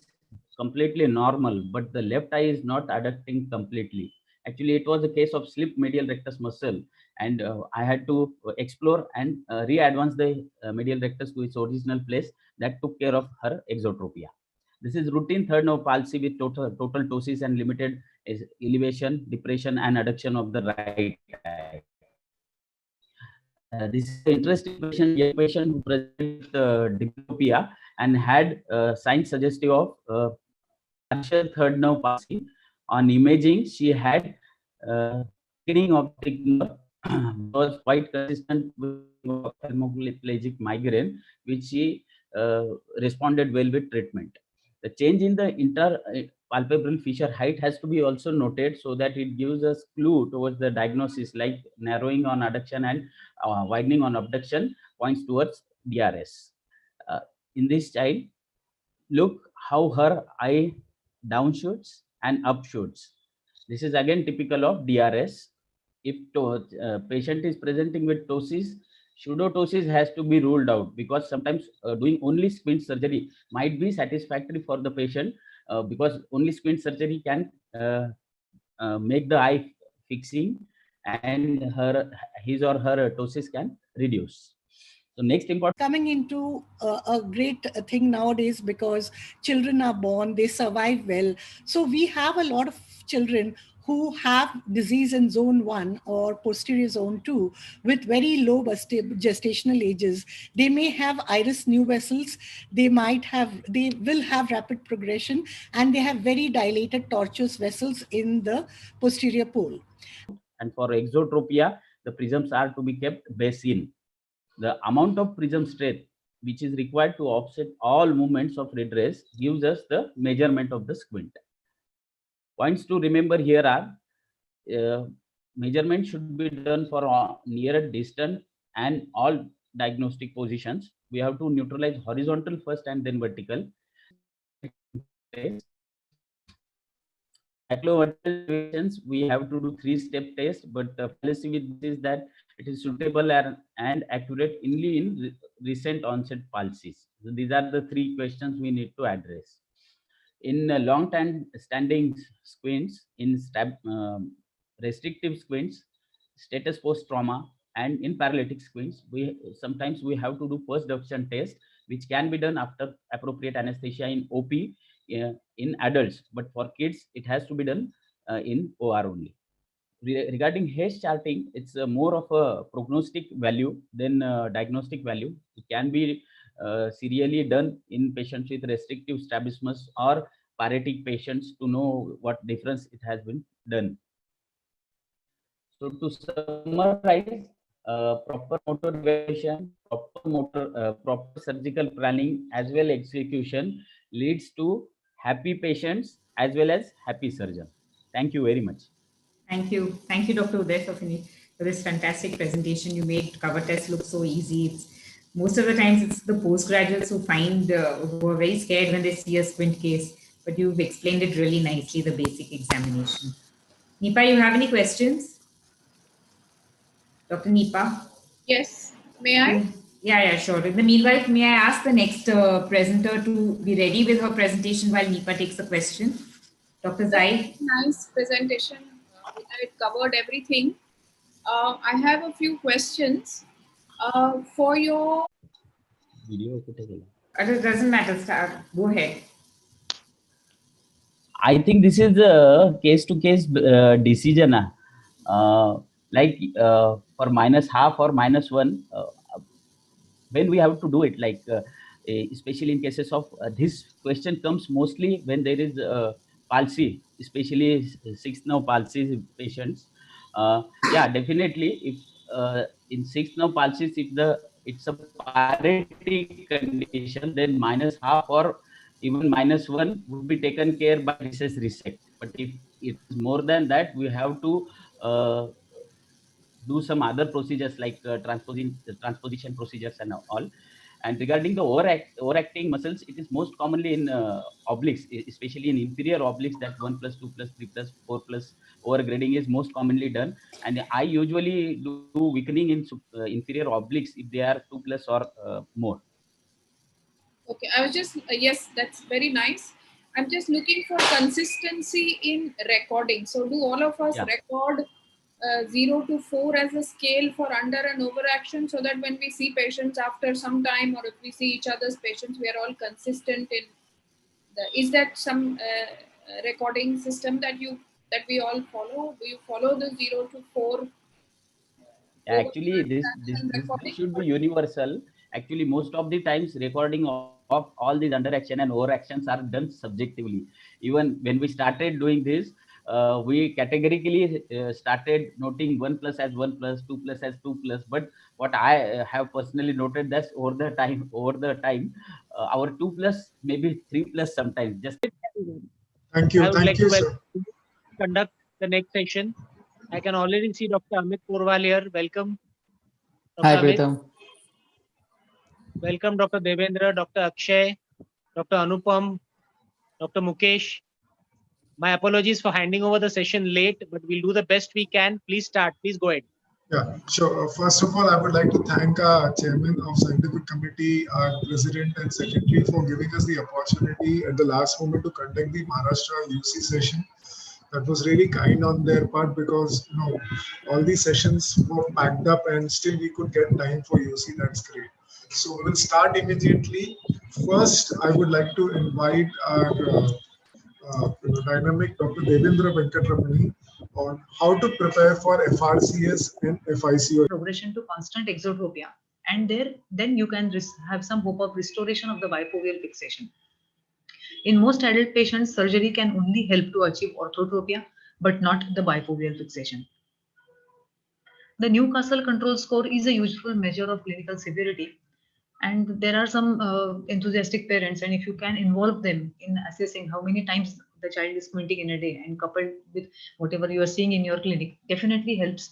completely normal, but the left eye is not adducting completely. Actually, it was a case of slip medial rectus muscle, and I had to explore and re-advance the medial rectus to its original place. That took care of her exotropia. This is routine third nerve palsy with total ptosis and limited elevation, depression, and adduction of the right eye. This is an interesting patient, young patient who presented with diplopia and had signs suggestive of partial third nerve palsy. On imaging, she had thickening of the nerve was quite consistent with ophthalmoplegic migraine, which she responded well with treatment. The change in the interpalpebral fissure height has to be also noted, so that it gives us clue towards the diagnosis, like narrowing on adduction and widening on abduction points towards DRS. In this child, look how her eye downshoots and upshoots. This is again typical of DRS. If patient is presenting with ptosis, pseudotosis has to be ruled out, because sometimes doing only squint surgery might be satisfactory for the patient, because only squint surgery can make the eye fixing, and his or her ptosis can reduce. So next important coming into a great thing nowadays, because children are born, they survive well. So we have a lot of children who have disease in zone 1 or posterior zone 2 with very low gestational ages. They may have iris new vessels, they will have rapid progression, and they have very dilated tortuous vessels in the posterior pole. And for exotropia, the prisms are to be kept base in. The amount of prism strength which is required to offset all movements of redress gives us the measurement of the squint. Points to remember here are measurement should be done for near, distant, and all diagnostic positions. We have to neutralize horizontal first and then vertical. Cyclovertical, we have to do 3-step test, but the fallacy with this is that it is suitable and accurate only in recent onset palsies. So these are the 3 questions we need to address. In long-term standing squints, in restrictive squints, status post trauma, and in paralytic squints, sometimes we have to do post abduction test, which can be done after appropriate anesthesia in OP in adults, but for kids it has to be done in OR only. Regarding haze charting, it's more of a prognostic value than diagnostic value. It can be serially done in patients with restrictive strabismus or paralytic patients to know what difference it has been done. So to summarize, proper motor evaluation, proper surgical planning, as well execution leads to happy patients as well as happy surgeon. Thank you very much. Thank you, Dr. Uday, for this fantastic presentation. You made cover test look so easy. Most of the times it's the postgraduates who who are very scared when they see a squint case, but you've explained it really nicely, the basic examination. Nipa, you have any questions? Dr. Nipa? Yes, may I? Yeah, sure. In the meanwhile, may I ask the next presenter to be ready with her presentation while Nipa takes the question? Dr. Zai? Nice presentation. It covered everything. I have a few questions. For your... It doesn't matter. Go ahead. I think this is a case-to-case decision. Like for -1/2 or -1, when we have to do it, like especially in cases of this question comes mostly when there is palsy, especially 6th nerve palsy patients. Yeah, definitely. If in 6th nerve palsy, if it's a paralytic condition, then -1/2 or even -1 would be taken care by recess resect. But if it's more than that, we have to do some other procedures like transposition procedures and all. And regarding the overacting muscles, it is most commonly in obliques, especially in inferior obliques, that 1 plus 2 plus 3 plus 4 plus overgrading is most commonly done. And I usually do weakening in inferior obliques if they are 2 plus or more. Okay, I was just, yes, that's very nice. I'm just looking for consistency in recording. So do all of us record 0 to 4 as a scale for under and overaction, so that when we see patients after some time, or if we see each other's patients, we are all consistent in the, is that some recording system that we all follow? Do you follow the 0 to 4? Actually, this should be universal. Actually, most of the times recording of all these underaction and overactions are done subjectively. Even when we started doing this, we categorically started noting 1 plus as 1 plus, 2 plus as 2 plus. But what I have personally noted that over the time, our 2 plus maybe 3 plus sometimes. Just thank you, sir. Conduct the next session. I can already see Dr. Amit Porwal here. Welcome. Dr. Hi, Amit. Pritam. Welcome, Dr. Devendra, Dr. Akshay, Dr. Anupam, Dr. Mukesh. My apologies for handing over the session late, but we'll do the best we can. Please start. Please go ahead. Yeah, sure. First of all, I would like to thank our chairman of scientific committee, our president and secretary for giving us the opportunity at the last moment to conduct the Maharashtra UC session. That was really kind on their part, because all these sessions were packed up and still we could get time for UC. That's great. So we'll start immediately. First, I would like to invite our dynamic Dr. Devendra Venkatramani on how to prepare for FRCS and FICO. Progression to constant exotropia, and then you can have some hope of restoration of the bifoveal fixation. In most adult patients, surgery can only help to achieve orthotropia, but not the bifoveal fixation. The Newcastle control score is a useful measure of clinical severity, and there are some enthusiastic parents, and if you can involve them in assessing how many times the child is squinting in a day, and coupled with whatever you are seeing in your clinic, definitely helps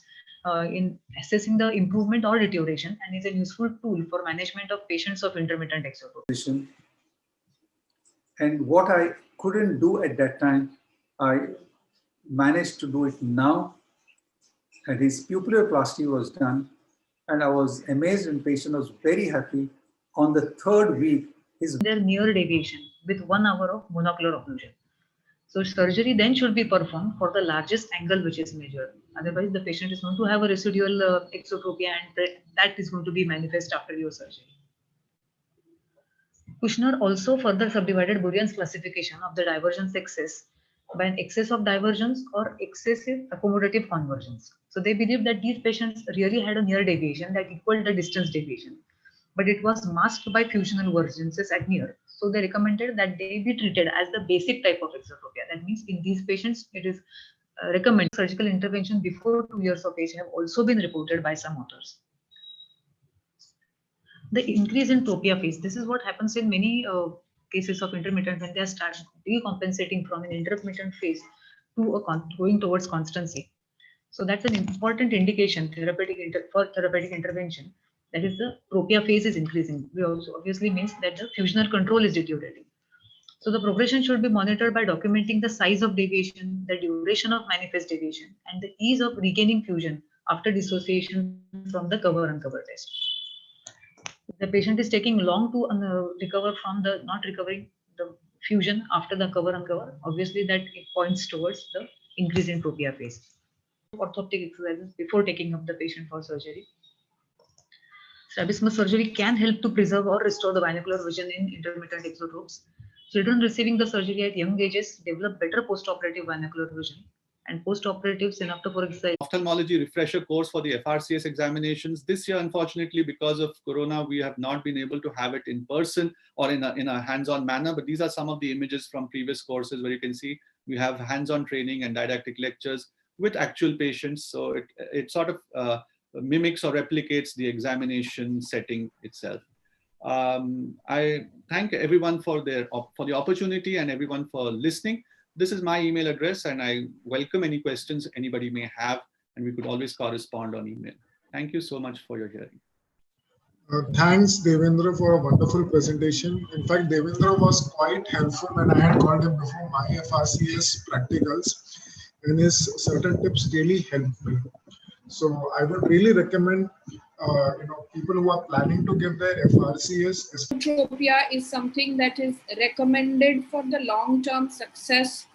in assessing the improvement or deterioration, and is a useful tool for management of patients of intermittent exotropia. And what I couldn't do at that time, I managed to do it now. And his pupilloplasty was done, and I was amazed, and patient was very happy. On the 3rd week, their near deviation with 1 hour of monocular occlusion. So surgery then should be performed for the largest angle which is measured. Otherwise, the patient is going to have a residual exotropia, and that is going to be manifest after your surgery. Kushner also further subdivided Burian's classification of the divergence excess by an excess of divergence or excessive accommodative convergence. So they believe that these patients really had a near deviation that equaled the distance deviation, but it was masked by fusional divergences at near. So they recommended that they be treated as the basic type of exotropia. That means in these patients, it is recommended surgical intervention before 2 years of age have also been reported by some authors. The increase in tropia phase, this is what happens in many cases of intermittent when they start decompensating from an intermittent phase to going towards constancy. So that's an important indication for therapeutic intervention. That is, the tropia phase is increasing. We also obviously means that the fusional control is deteriorating. So the progression should be monitored by documenting the size of deviation, the duration of manifest deviation, and the ease of regaining fusion after dissociation from the cover-uncover test. If the patient is taking long to recover from the not recovering the fusion after the cover-uncover, obviously that it points towards the increase in tropia phase. Orthoptic exercises before taking up the patient for surgery. Strabismus surgery can help to preserve or restore the binocular vision in intermittent exotropes. Children receiving the surgery at young ages develop better post-operative binocular vision, and post-operative synoptophoric exercise. Ophthalmology refresher course for the FRCS examinations. This year, unfortunately, because of Corona, we have not been able to have it in person or in a hands-on manner, but these are some of the images from previous courses where you can see we have hands-on training and didactic lectures with actual patients. So it sort of mimics or replicates the examination setting itself. I thank everyone for the opportunity and everyone for listening. This is my email address, and I welcome any questions anybody may have. and we could always correspond on email. Thank you so much for your hearing. Thanks, Devendra, for a wonderful presentation. In fact, Devendra was quite helpful when I had called him before my FRCS practicals, and his certain tips really helped me. So I would really recommend, people who are planning to give their FRCS. Exotropia is something that is recommended for the long-term success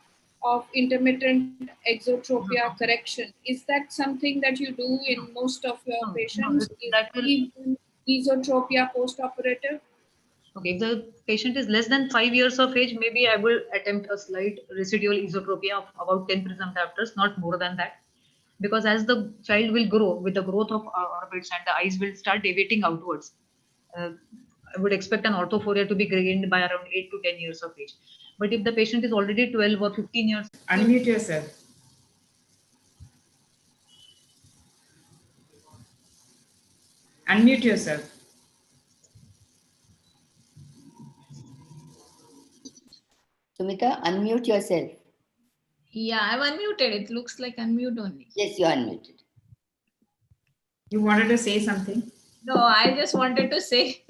of intermittent exotropia correction. Is that something that you do in most of your patients? That will Esotropia post-operative? Okay, if the patient is less than 5 years of age, maybe I will attempt a slight residual esotropia of about 10 prism diopters, not more than that. Because as the child will grow, with the growth of orbits and the eyes will start deviating outwards, I would expect an orthophoria to be gained by around 8 to 10 years of age. But if the patient is already 12 or 15 years... Unmute yourself. Unmute yourself. Sumita, unmute yourself. Yeah, I've unmuted. It looks like unmute only. Yes, you're unmuted. You wanted to say something? No, I just wanted to say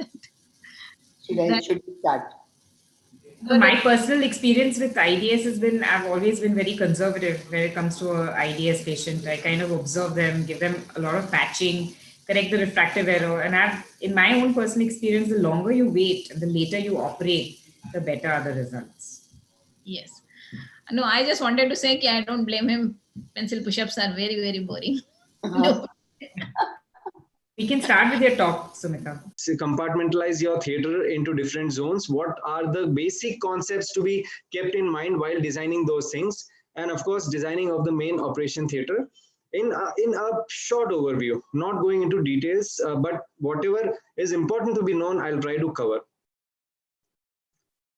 that. Should we start? So my personal experience with IDS has been, I've always been very conservative when it comes to an IDS patient. I kind of observe them, give them a lot of patching, correct the refractive error. And in my own personal experience, the longer you wait, the later you operate, the better are the results. Yes. No, I just wanted to say I don't blame him. Pencil push-ups are very, very boring. No. We can start with your talk, Sumita. So compartmentalize your theater into different zones. What are the basic concepts to be kept in mind while designing those things? And of course, designing of the main operation theater. In a short overview, not going into details, but whatever is important to be known, I'll try to cover.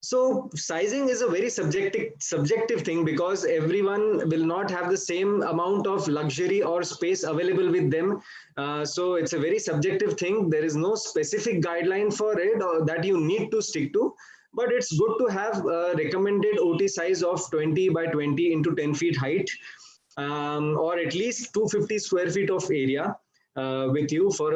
So sizing is a very subjective thing because everyone will not have the same amount of luxury or space available with them. So it's a very subjective thing. There is no specific guideline for it that you need to stick to. But it's good to have a recommended OT size of 20 by 20 into 10 feet height, or at least 250 square feet of area with you for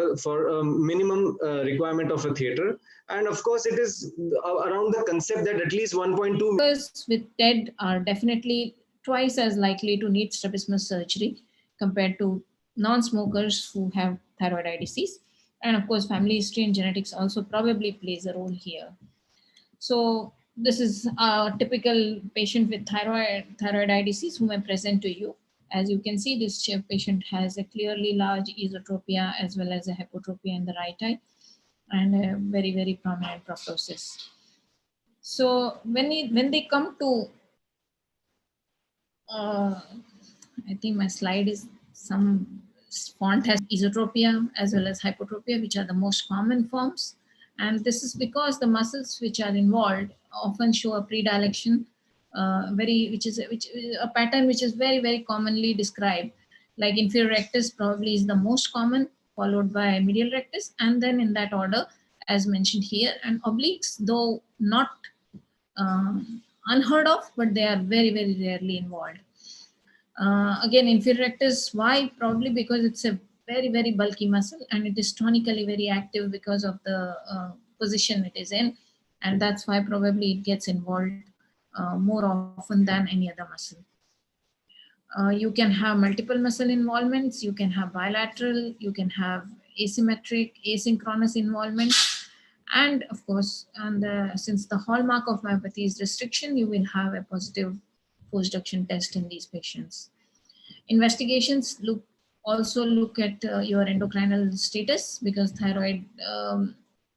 a minimum requirement of a theater. And of course, it is around the concept that at least 1.2. Smokers with TED are definitely twice as likely to need strabismus surgery compared to non-smokers who have thyroid eye disease. And of course, family history and genetics also probably plays a role here. So this is a typical patient with thyroid eye disease whom I present to you. As you can see, this patient has a clearly large esotropia as well as a hypotropia in the right eye and a very, very prominent proptosis. So when they come to, I think my slide is some font has esotropia as well as hypotropia, which are the most common forms. And this is because the muscles which are involved often show a predilection, which is a pattern which is very, very commonly described. Like inferior rectus probably is the most common, followed by medial rectus, and then in that order, as mentioned here, and obliques, though not unheard of, but they are very, very rarely involved. Again, inferior rectus, why? Probably because it's a very, very bulky muscle and it is tonically very active because of the position it is in. And that's why probably it gets involved more often than any other muscle. You can have multiple muscle involvements, you can have bilateral, you can have asymmetric, asynchronous involvement. And of course, since the hallmark of myopathy is restriction, you will have a positive post-duction test in these patients. Investigations also look at your endocrinal status, because thyroid,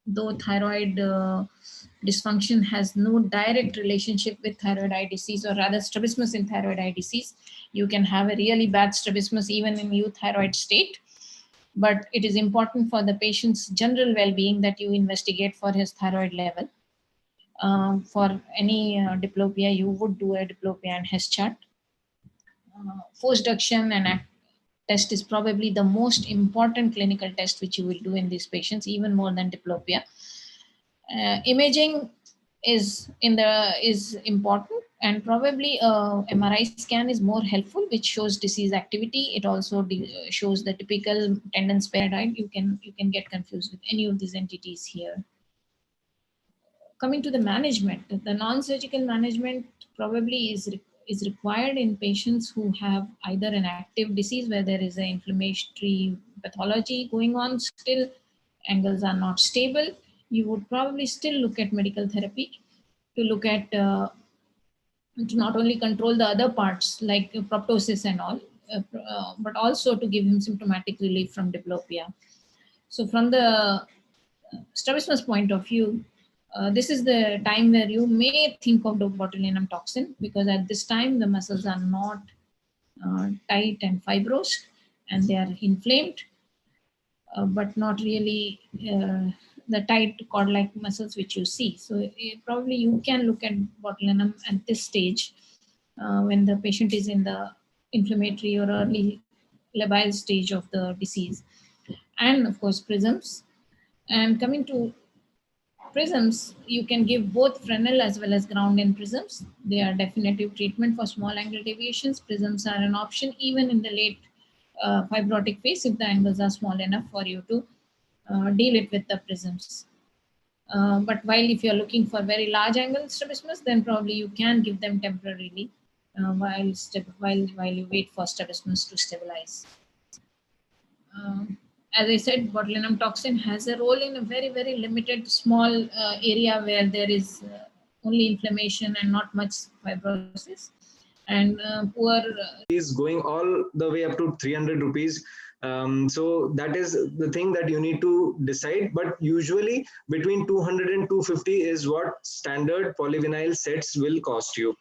though thyroid dysfunction has no direct relationship with thyroid eye disease, or rather strabismus in thyroid eye disease. You can have a really bad strabismus even in euthyroid state. But it is important for the patient's general well-being that you investigate for his thyroid level. For any diplopia, you would do a diplopia and Hess chart. Post-duction and test is probably the most important clinical test which you will do in these patients, even more than diplopia. Imaging is important, And probably MRI scan is more helpful, which shows disease activity. It also shows the typical tendon paradigm. You can get confused with any of these entities here. Coming to the management, the non-surgical management probably is required in patients who have either an active disease where there is an inflammatory pathology going on still, angles are not stable. You would probably still look at medical therapy to look at to not only control the other parts like proptosis and all, but also to give him symptomatic relief from diplopia. So from the strabismus point of view, this is the time where you may think of the botulinum toxin, because at this time the muscles are not tight and fibrous and they are inflamed, but not really the tight cord-like muscles which you see. So probably you can look at botulinum at this stage when the patient is in the inflammatory or early labile stage of the disease. And of course prisms. And coming to prisms, you can give both Fresnel as well as ground in prisms. They are definitive treatment for small angle deviations. Prisms are an option even in the late fibrotic phase if the angles are small enough for you to deal it with the prisms. But while if you're looking for very large angle strabismus, then probably you can give them temporarily while you wait for strabismus to stabilize. As I said, botulinum toxin has a role in a very, very limited small area where there is only inflammation and not much fibrosis. And poor is going all the way up to 300 rupees. So that is the thing that you need to decide. But usually between 200 and 250 is what standard polyvinyl sets will cost you.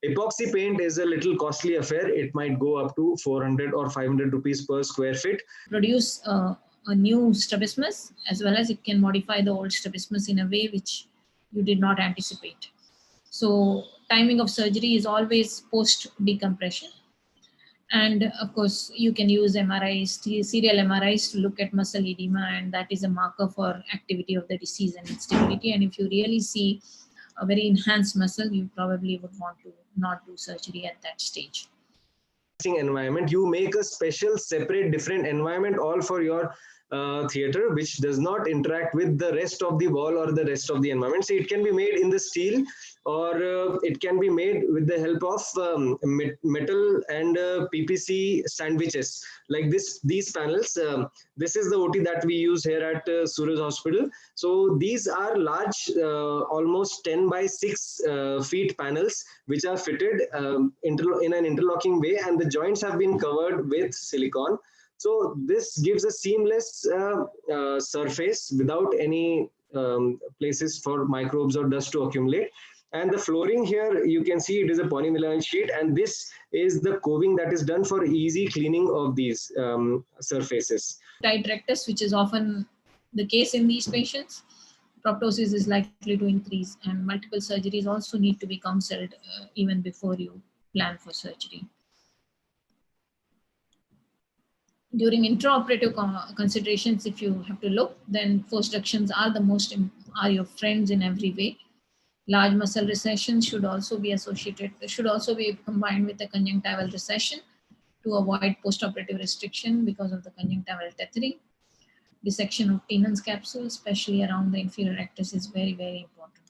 Epoxy paint is a little costly affair. It might go up to 400 or 500 rupees per square feet. Produce a new strabismus, as well as it can modify the old strabismus in a way which you did not anticipate. So timing of surgery is always post decompression. And of course, you can use MRIs, serial MRIs to look at muscle edema, and that is a marker for activity of the disease and instability. And if you really see a very enhanced muscle, you probably would want to not do surgery at that stage. Environment, you make a special separate different environment all for your theater, which does not interact with the rest of the wall or the rest of the environment. So it can be made in the steel, or it can be made with the help of metal and PPC sandwiches like these panels. This is the OT that we use here at Suraj Hospital. So these are large, almost 10 by 6 feet panels, which are fitted in an interlocking way, and the joints have been covered with silicone. So this gives a seamless surface without any places for microbes or dust to accumulate. And the flooring here, you can see it is a polyvinyl sheet, and this is the coving that is done for easy cleaning of these surfaces. Tight rectus, which is often the case in these patients, proptosis is likely to increase, and multiple surgeries also need to be counseled even before you plan for surgery. During intraoperative considerations, if you have to look, then forced reductions are your friends in every way. Large muscle recession should also be combined with a conjunctival recession to avoid postoperative restriction because of the conjunctival tethering. Dissection of Tenon's capsule, especially around the inferior rectus, is very, very important.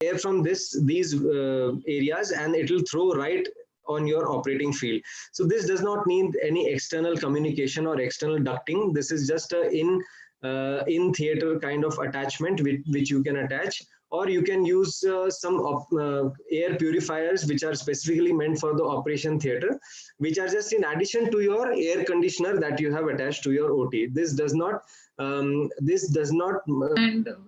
Air from these areas, and it will throw right on your operating field. So this does not need any external communication or external ducting. This is just a in theater kind of attachment which you can attach, or you can use some air purifiers which are specifically meant for the operation theater, which are just in addition to your air conditioner that you have attached to your OT. This does not and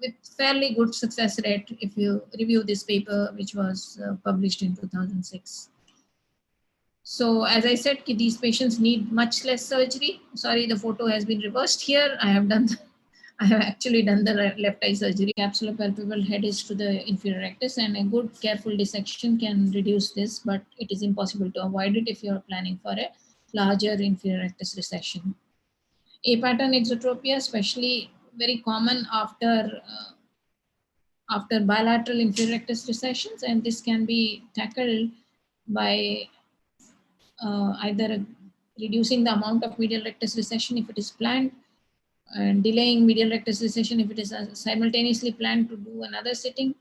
with fairly good success rate if you review this paper, which was published in 2006. So as I said, these patients need much less surgery. Sorry, the photo has been reversed here. I have actually done the left eye surgery. Capsulopalpebral head is to the inferior rectus, and a good careful dissection can reduce this, but it is impossible to avoid it if you are planning for a larger inferior rectus recession. A pattern exotropia, especially very common after after bilateral inferior rectus recessions, and this can be tackled by either reducing the amount of medial rectus recession if it is planned, and delaying medial rectus recession if it is simultaneously planned to do another sitting,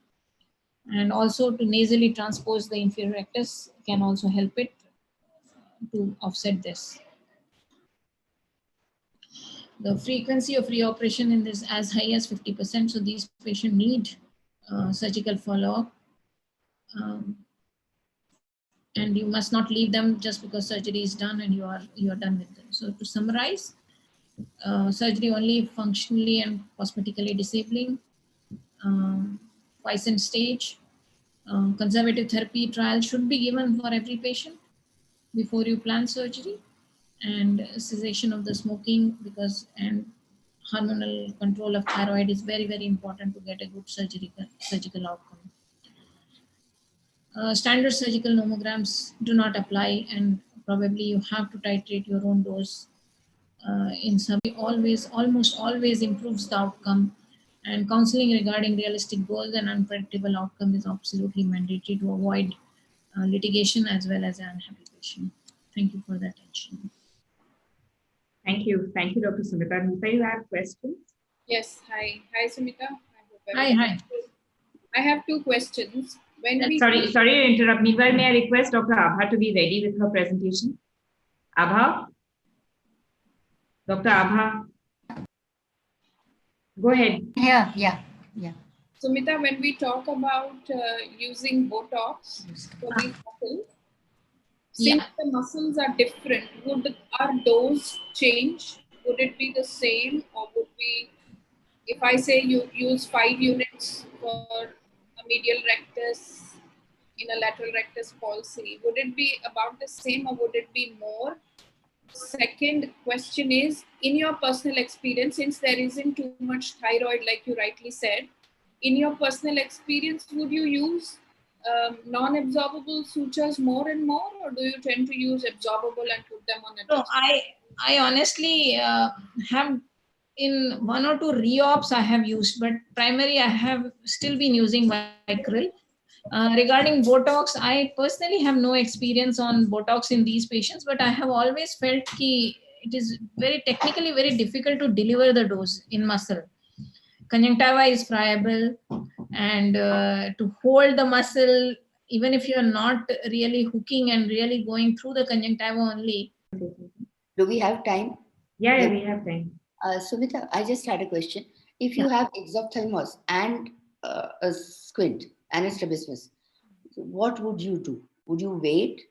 and also to nasally transpose the inferior rectus can also help it to offset this. The frequency of reoperation in this as high as 50%, so these patients need surgical follow-up. And you must not leave them just because surgery is done and you are done with them. So to summarize, surgery only functionally and cosmetically disabling, quiescent stage, conservative therapy trial should be given for every patient before you plan surgery, and cessation of the smoking and hormonal control of thyroid is very, very important to get a good surgical outcome. Standard surgical nomograms do not apply, and probably you have to titrate your own dose. In some, almost always improves the outcome, and counseling regarding realistic goals and unpredictable outcome is absolutely mandatory to avoid litigation as well as an unhappy patient. Thank you for the attention. Thank you, Dr. Sumita. Nita, you have questions? Yes. Hi, Sumita. Hi. I have two questions. Sorry to interrupt. Meanwhile, may I request Dr. Abha to be ready with her presentation? Abha? Dr. Abha? Go ahead. Yeah. Sumita, when we talk about using Botox for these muscles, since the muscles are different, would our dose change? Would it be the same, or would we, if I say you use 5 units for a medial rectus in a lateral rectus palsy, would it be about the same or would it be more? Second question is, in your personal experience, since there isn't too much thyroid, like you rightly said, in your personal experience, would you use non-absorbable sutures more and more, or do you tend to use absorbable and put them on No, I honestly have, in 1 or 2 re-ops I have used, but primary I have still been using Vicryl. Regarding Botox, I personally have no experience on Botox in these patients, but I have always felt that it is technically very difficult to deliver the dose in muscle. Conjunctiva is friable, and to hold the muscle, even if you are not really hooking and really going through the conjunctiva only. Do we have time? Yeah, we have time. Sumita, I just had a question. If you have exophthalmos and a squint and a strabismus, what would you do? Would you wait?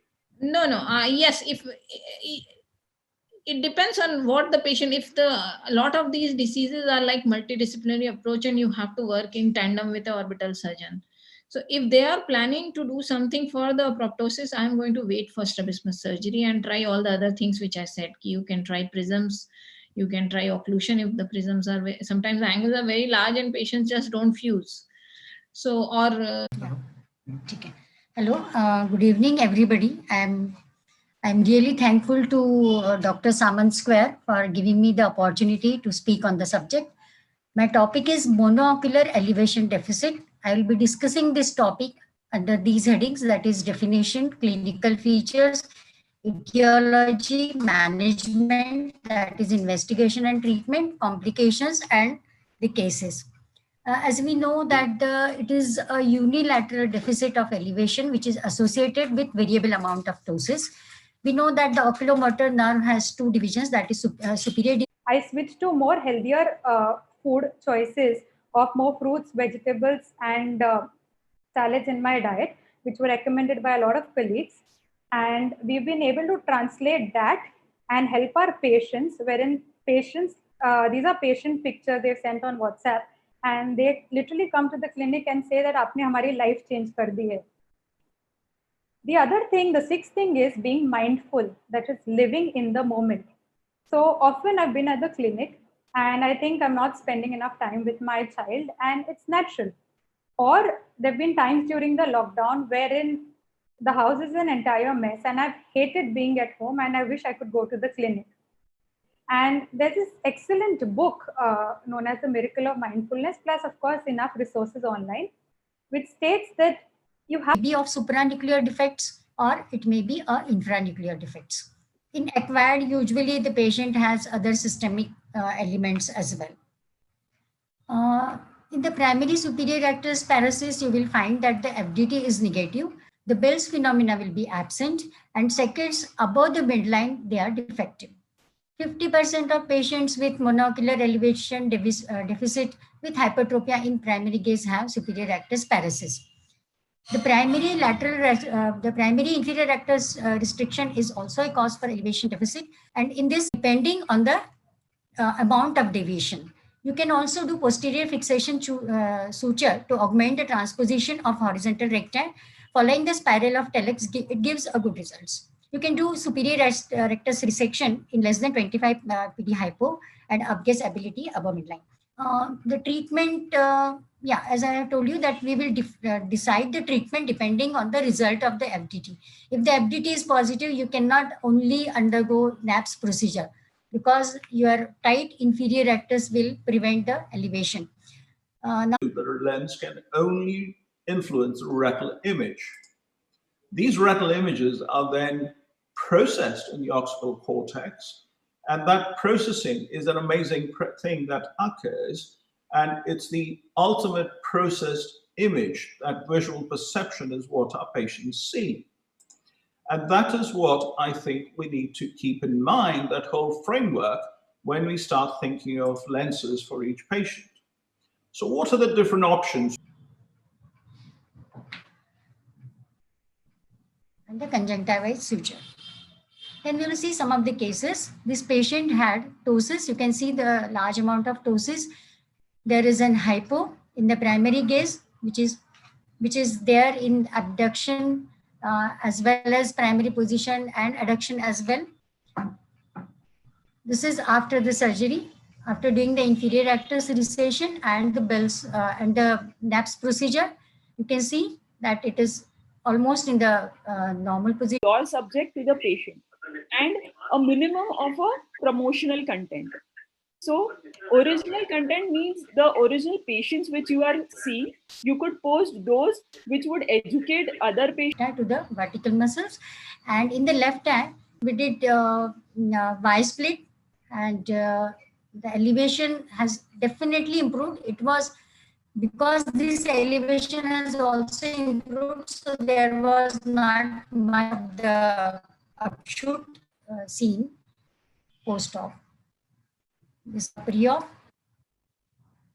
No. Yes, if it depends on what the patient. If a lot of these diseases are like multidisciplinary approach, and you have to work in tandem with the orbital surgeon. So if they are planning to do something for the proptosis, I'm going to wait for strabismus surgery and try all the other things which I said. You can try prisms, you can try occlusion if the prisms are sometimes the angles are very large and patients just don't fuse. So Hello, good evening, everybody. I'm really thankful to Dr. Samant Square for giving me the opportunity to speak on the subject. My topic is monoocular elevation deficit. I will be discussing this topic under these headings, that is definition, clinical features, etiology, management, that is investigation and treatment, complications, and the cases. As we know that it is a unilateral deficit of elevation which is associated with variable amount of ptosis. We know that the oculomotor nerve has 2 divisions, that is superior. I switched to more healthier food choices of more fruits, vegetables, and salads in my diet, which were recommended by a lot of colleagues. And we've been able to translate that and help our patients, wherein patients, these are patient pictures they've sent on WhatsApp, and they literally come to the clinic and say that aapne hamari life change kar di hai. The other thing, the 6th thing is being mindful, that is living in the moment. So often I've been at the clinic and I think I'm not spending enough time with my child, and it's natural. Or there've been times during the lockdown wherein the house is an entire mess and I've hated being at home and I wish I could go to the clinic. And there's this excellent book known as The Miracle of Mindfulness, plus of course enough resources online, which states that you have be of supranuclear defects or it may be infranuclear defects. In acquired, usually the patient has other systemic elements as well. In the primary superior rectus paresis, you will find that the FDT is negative. The Bell's phenomena will be absent, and seconds above the midline, they are defective. 50% of patients with monocular elevation deficit with hypertropia in primary gaze have superior rectus paresis. The primary inferior rectus restriction is also a cause for elevation deficit, and in this, depending on the amount of deviation. You can also do posterior fixation suture to augment the transposition of horizontal recti. Following the spiral of telex, it gives a good results. You can do superior rectus resection in less than 25 PD hypo and upgaze ability above midline. The treatment, as I have told you that we will decide the treatment depending on the result of the FDT. If the FDT is positive, you cannot only undergo NAPS procedure because your tight inferior rectus will prevent the elevation. The lens can only influence the retinal image. These retinal images are then processed in the occipital cortex, and that processing is an amazing thing that occurs, and it's the ultimate processed image. That visual perception is what our patients see. And that is what I think we need to keep in mind, that whole framework, when we start thinking of lenses for each patient. So what are the different options? And the conjunctival suture. Then we will see some of the cases. This patient had ptosis. You can see the large amount of ptosis. There is an hypo in the primary gaze, which is there in abduction as well as primary position and adduction as well. This is after the surgery, after doing the inferior rectus recession and the Bell's and the NAPS procedure. You can see that it is almost in the normal position. Your subject to the patient and a minimum of a promotional content. So original content means the original patients which you are seeing, you could post those which would educate other patients. To the vertical muscles, and in the left hand we did Y split, and the elevation has definitely improved. It was because this elevation has also improved, so there was not much of the upshoot seen post-op. This pre-op.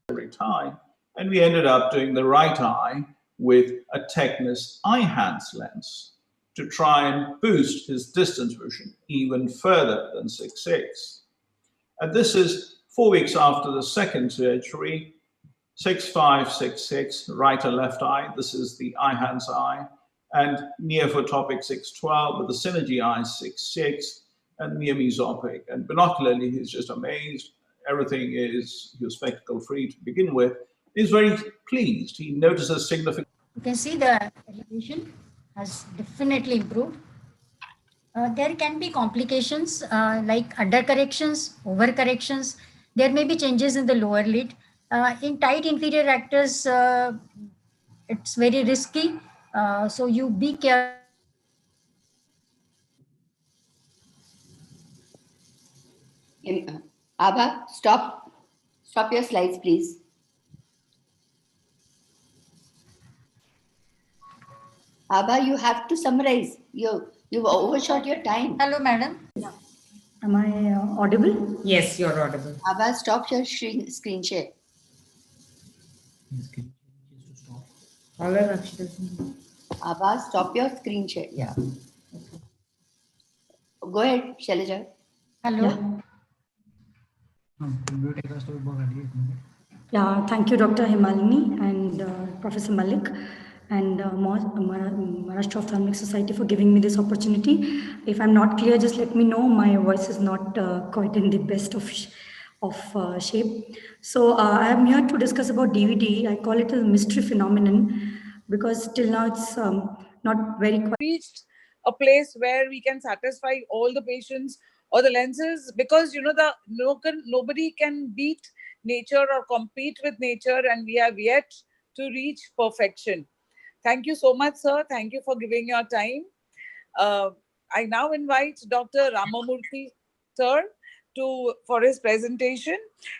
Every time, and we ended up doing the right eye with a Technis eye-hands lens to try and boost his distance vision even further than 6.6. And this is 4 weeks after the second surgery, 6.5, 6.6, right and left eye. This is the eye-hands eye, and near-photopic 6.12 with the synergy eye 6.6, and near mesopic. And binocularly, he's just amazed. Everything is, he was spectacle free to begin with. He's very pleased. He notices significant. You can see the elevation has definitely improved. There can be complications like undercorrections, overcorrections. There may be changes in the lower lid. In tight inferior rectus, it's very risky. So you be careful. Abha, stop your slides, please. Abha, you have to summarize. You've overshot your time. Hello, madam. Yeah. Am I audible? Yes, you're audible. Abha, stop your screen share. Abha, stop your screen share. Yeah. Go ahead, Shailaja. Hello. Yeah, thank you, Dr. Himalini and Professor Malik and Maharashtra Ophthalmic Society for giving me this opportunity. If I'm not clear, just let me know. My voice is not quite in the best of shape. So I am here to discuss about DVD. I call it a mystery phenomenon because till now it's not very quite reached a place where we can satisfy all the patients or the lenses, because nobody can beat nature or compete with nature, and we have yet to reach perfection. Thank you so much, sir. Thank you for giving your time. I now invite Dr. Ramamurthy, sir, for his presentation.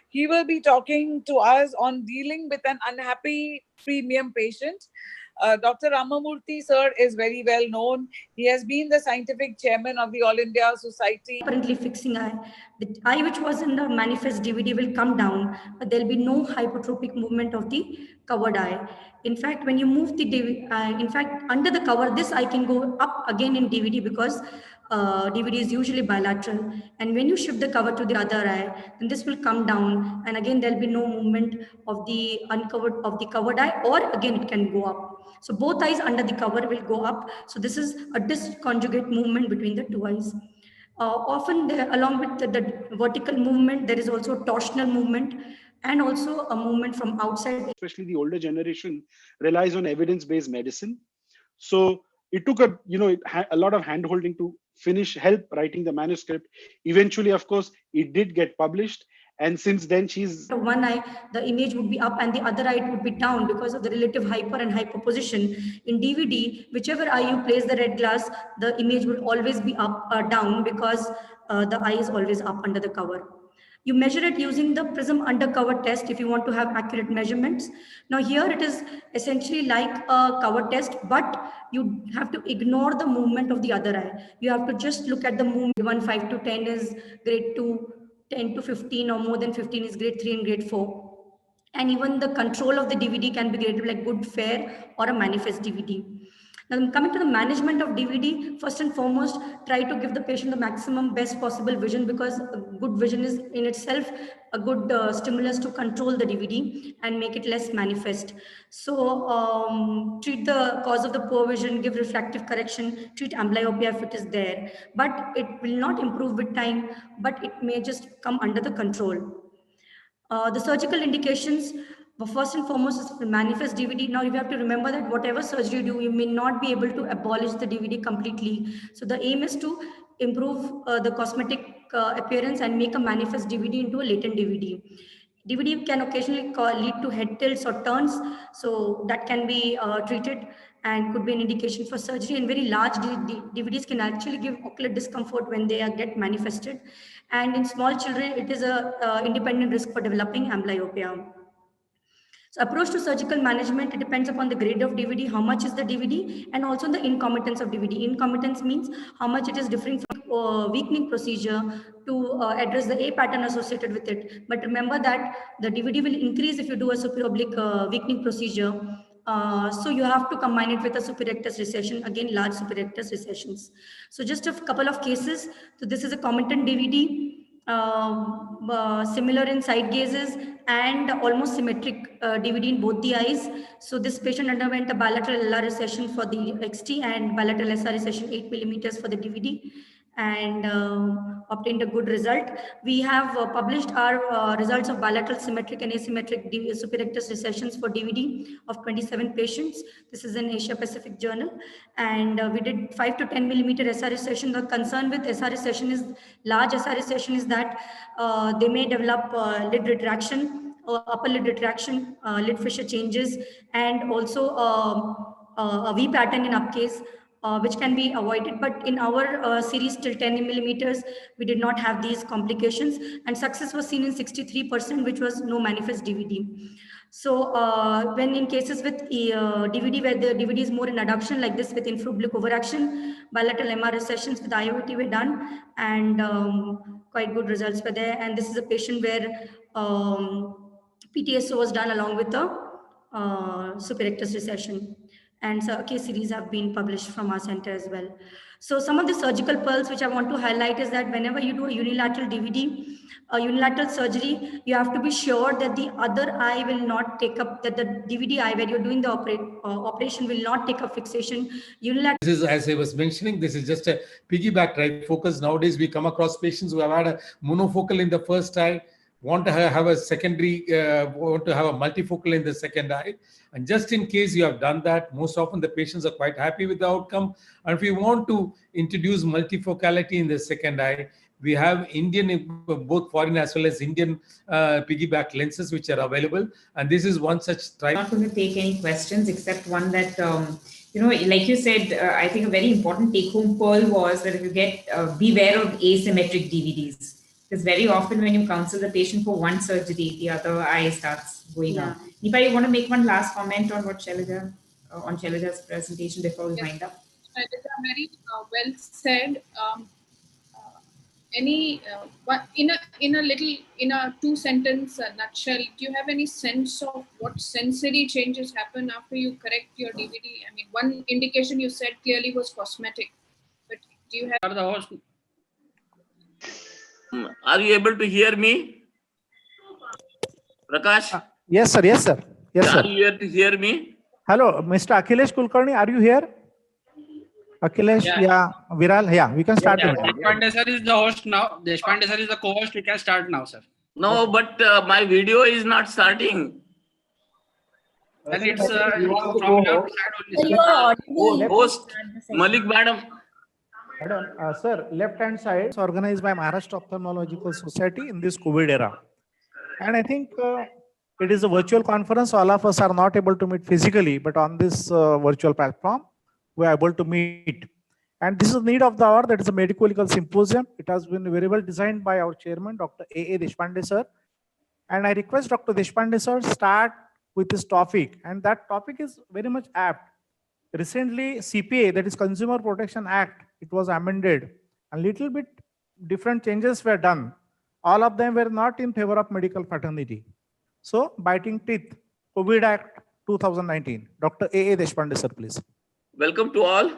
He will be talking to us on dealing with an unhappy premium patient. Dr. Ramamurthy, sir, is very well known. He has been the scientific chairman of the All India Society. Apparently fixing eye. The eye which was in the manifest DVD will come down, but there will be no hypertropic movement of the covered eye. In fact, when you move the DVD, in fact, under the cover, this eye can go up again in DVD because DVD is usually bilateral. And when you shift the cover to the other eye, then this will come down, and again there will be no movement of the covered eye, or again it can go up. So both eyes under the cover will go up. So this is a disconjugate movement between the two eyes. Often along with the vertical movement, there is also torsional movement and also a movement from outside. Especially the older generation relies on evidence-based medicine. So it took a lot of hand-holding to help writing the manuscript. Eventually, of course, it did get published. And since then, she's... One eye, the image would be up and the other eye would be down because of the relative hyper and hyperposition. In DVD, whichever eye you place the red glass, the image will always be up or down because the eye is always up under the cover. You measure it using the prism undercover test if you want to have accurate measurements. Now here it is essentially like a cover test, but you have to ignore the movement of the other eye. You have to just look at the movement. 1, 5 to 10 is grade 2. 10 to 15 or more than 15 is grade 3 and grade 4. And even the control of the DVD can be graded like good, fair, or a manifest DVD. Now, coming to the management of DVD, first and foremost, try to give the patient the maximum best possible vision, because good vision is in itself a good stimulus to control the DVD and make it less manifest. So treat the cause of the poor vision, give refractive correction, treat amblyopia if it is there. But it will not improve with time, but it may just come under the control. The surgical indications, first and foremost, is manifest DVD. Now you have to remember that whatever surgery you do, you may not be able to abolish the DVD completely. So the aim is to improve the cosmetic appearance and make a manifest DVD into a latent DVD. DVD can occasionally lead to head tilts or turns, so that can be treated and could be an indication for surgery. And very large DVDs can actually give ocular discomfort when they get manifested. And in small children, it is a independent risk for developing amblyopia. So approach to surgical management, it depends upon the grade of DVD, how much is the DVD, and also the incompetence of DVD. Incompetence means how much it is differing from weakening procedure to address the A pattern associated with it. But remember that the DVD will increase if you do a superior oblique weakening procedure. So you have to combine it with a superrectus recession, again, large superrectus recessions. So just a couple of cases. So this is a commented DVD. Similar in side gazes and almost symmetric DVD in both the eyes. So this patient underwent a bilateral LR recession for the XT and bilateral SR recession 8 millimeters for the DVD, and obtained a good result. We have published our results of bilateral symmetric and asymmetric superrectus recessions for DVD of 27 patients. This is in Asia Pacific Journal, and we did 5 to 10 millimeter SR recession. The concern with SR recession is, large SR recession, is that they may develop lid retraction, upper lid retraction, lid fissure changes, and also a V pattern in upcase, which can be avoided. But in our series till 10 millimeters, we did not have these complications, and success was seen in 63%, which was no manifest DVD. So when in cases with DVD, where the DVD is more in adduction, like this with infraoblique overaction, bilateral MR recessions with IOT were done, and quite good results were there. And this is a patient where PTSO was done along with the superrectus recession. And so case series have been published from our center as well. So some of the surgical pearls which I want to highlight is that whenever you do a unilateral DVD, a unilateral surgery, you have to be sure that the other eye will not take up, that the DVD eye where you're doing the operation will not take up fixation. Unilateral. This is, as I was mentioning, this is just a piggyback trifocus. Nowadays, we come across patients who have had a monofocal in the first eye, want to have a secondary, want to have a multifocal in the second eye. And just in case you have done that, most often the patients are quite happy with the outcome. And if you want to introduce multifocality in the second eye, We have Indian, both foreign as well as Indian piggyback lenses which are available. And this is one such trial. I'm not going to take any questions except one that, like you said, I think a very important take-home pearl was that if you get, beware of asymmetric DVDs. Because very often when you counsel the patient for one surgery, the other eye starts going on. Nipa, you want to make one last comment on what on Shailaja's presentation before we wind up? Very well said. In a 2-sentence nutshell, do you have any sense of what sensory changes happen after you correct your DVD? I mean, one indication you said clearly was cosmetic, but do you have the host? Are you able to hear me, Prakash? Yes, sir. Yes, sir. Yes, sir. Are you able to hear me? Hello, Mr. Akhilesh Kulkarni, are you here? Akhilesh, yeah. Viral, yeah, we can start. Deshpande sir is the host now. Deshpande sir is the co-host. We can start now, sir. No, but my video is not starting. Then it's from your side only. Host Malik Madam. Sir, left-hand side is organized by Maharashtra Ophthalmological Society in this COVID era. And I think it is a virtual conference. All of us are not able to meet physically, but on this virtual platform, we are able to meet. And this is the need of the hour. That is a medical symposium. It has been very well designed by our chairman, Dr. A.A. Deshpande sir. And I request Dr. Deshpande sir start with this topic. And that topic is very much apt. Recently, CPA, that is Consumer Protection Act, it was amended. A little bit different changes were done. All of them were not in favor of medical fraternity. So, biting teeth, COVID Act 2019. Dr. A.A. Deshpande sir, please. Welcome to all.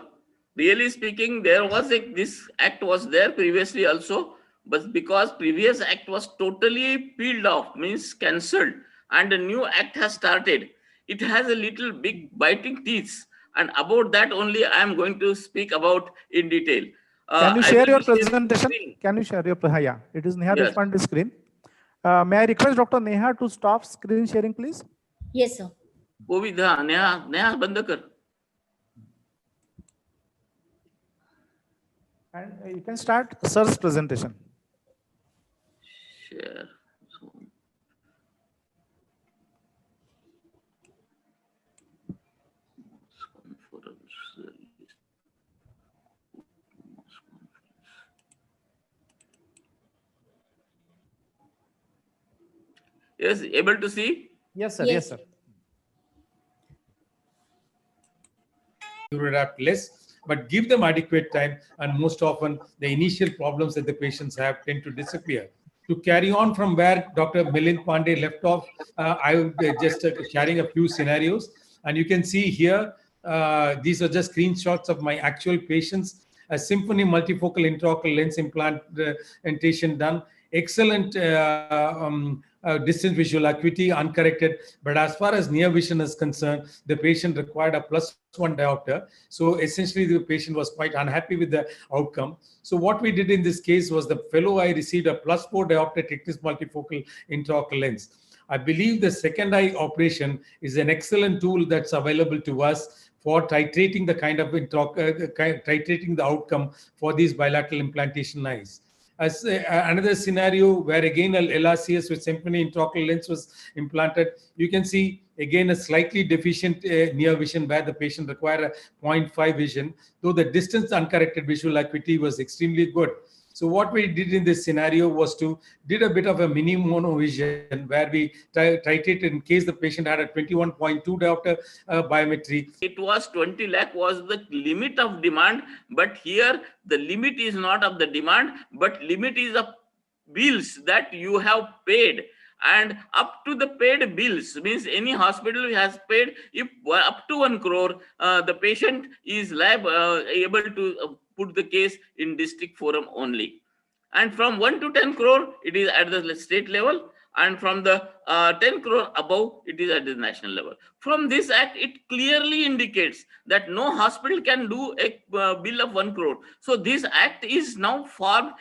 Really speaking, this act was there previously also, but because previous act was totally peeled off, means cancelled, and a new act has started. It has a little big biting teeth, and about that only I am going to speak about in detail. Can you share your presentation? Can you share your yeah? It is Neha Yes. Deshpande screen. May I request Dr. Neha to stop screen sharing, please? Yes, sir. Kovidha, Neha बंद कर. And you can start sir's presentation. Share. Yes, able to see? Yes, sir. Yes. Yes, sir. Less, but give them adequate time, and most often the initial problems that the patients have tend to disappear. To carry on from where Dr. Milind Pandey left off, I will be just sharing a few scenarios, and you can see here, these are just screenshots of my actual patients. A Symphony multifocal intraocular lens implantation done. Excellent distance visual acuity, uncorrected. But as far as near vision is concerned, the patient required a +1 diopter. So essentially, the patient was quite unhappy with the outcome. So what we did in this case was the fellow eye received a +4 diopter Technis multifocal intraocular lens. I believe the second eye operation is an excellent tool that's available to us for titrating the kind of titrating the outcome for these bilateral implantation eyes. As another scenario where again a LRCS with Symphony intraocular lens was implanted, you can see again a slightly deficient near vision where the patient required a 0.5 vision, though the distance uncorrected visual acuity was extremely good. So what we did in this scenario was to did a bit of a mini monovision where we titrated in case the patient had a 21.2 diopter biometry. It was 20 lakh was the limit of demand, but here the limit is not of the demand, but limit is of bills that you have paid. And up to the paid bills means any hospital has paid, if up to 1 crore, the patient is able to put the case in district forum only. And from 1 to 10 crore, it is at the state level. And from the 10 crore above, it is at the national level. From this act, it clearly indicates that no hospital can do a bill of 1 crore. So this act is now formed,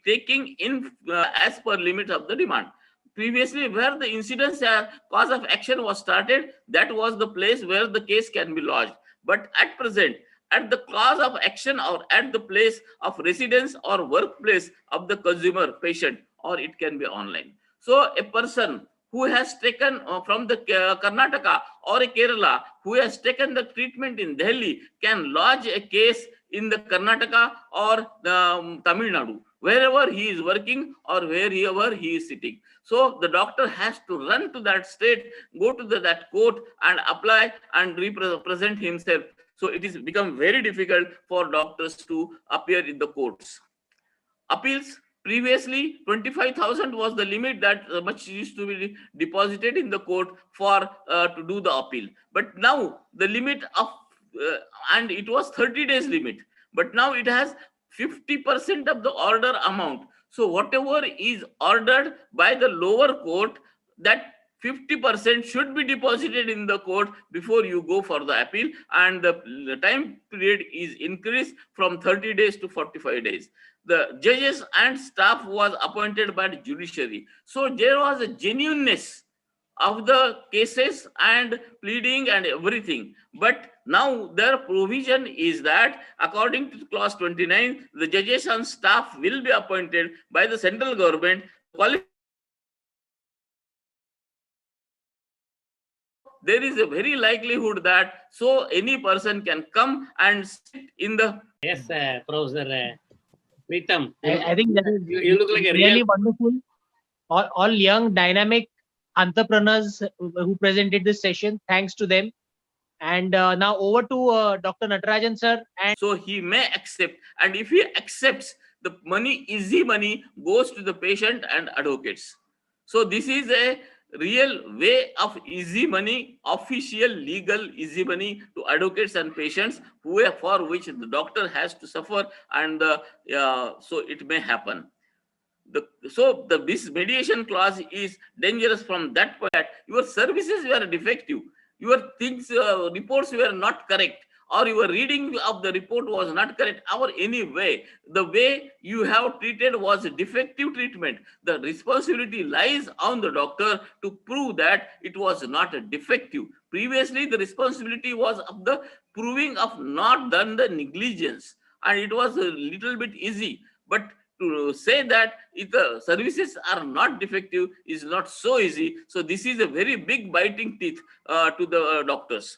taking in as per limit of the demand. Previously, where the incidence cause of action was started, that was the place where the case can be lodged. But at present, at the cause of action or at the place of residence or workplace of the consumer patient, or it can be online. So a person who has taken from the Karnataka or a Kerala, who has taken the treatment in Delhi, can lodge a case in the Karnataka or the Tamil Nadu, wherever he is working or wherever he is sitting. So the doctor has to run to that state, go to that court and apply and represent himself. So it is become very difficult for doctors to appear in the courts. Appeals, previously 25,000 was the limit that much used to be deposited in the court for to do the appeal. But now the limit of and it was 30 days limit, but now it has 50% of the order amount. So whatever is ordered by the lower court, that 50% should be deposited in the court before you go for the appeal, and the time period is increased from 30 days to 45 days. The judges and staff was appointed by the judiciary. So there was a genuineness of the cases and pleading and everything. But now their provision is that according to clause 29, the judges and staff will be appointed by the central government. There is a very likelihood that so any person can come and sit in the... Yes, Professor Pritam. I think that is you look like a really real... wonderful. All young, dynamic entrepreneurs who presented this session. Thanks to them. And now over to Dr. Natarajan sir. And so he may accept, and if he accepts, the money, easy money, goes to the patient and advocates. So this is a real way of easy money, official legal easy money to advocates and patients, for which the doctor has to suffer, and so it may happen. This mediation clause is dangerous from that point that your services were defective, your things, reports were not correct, or your reading of the report was not correct, or any way, the way you have treated was a defective treatment. The responsibility lies on the doctor to prove that it was not a defective. Previously, the responsibility was of the proving of not done the negligence, and it was a little bit easy. But to say that if the services are not defective is not so easy. So this is a very big biting teeth to the doctors.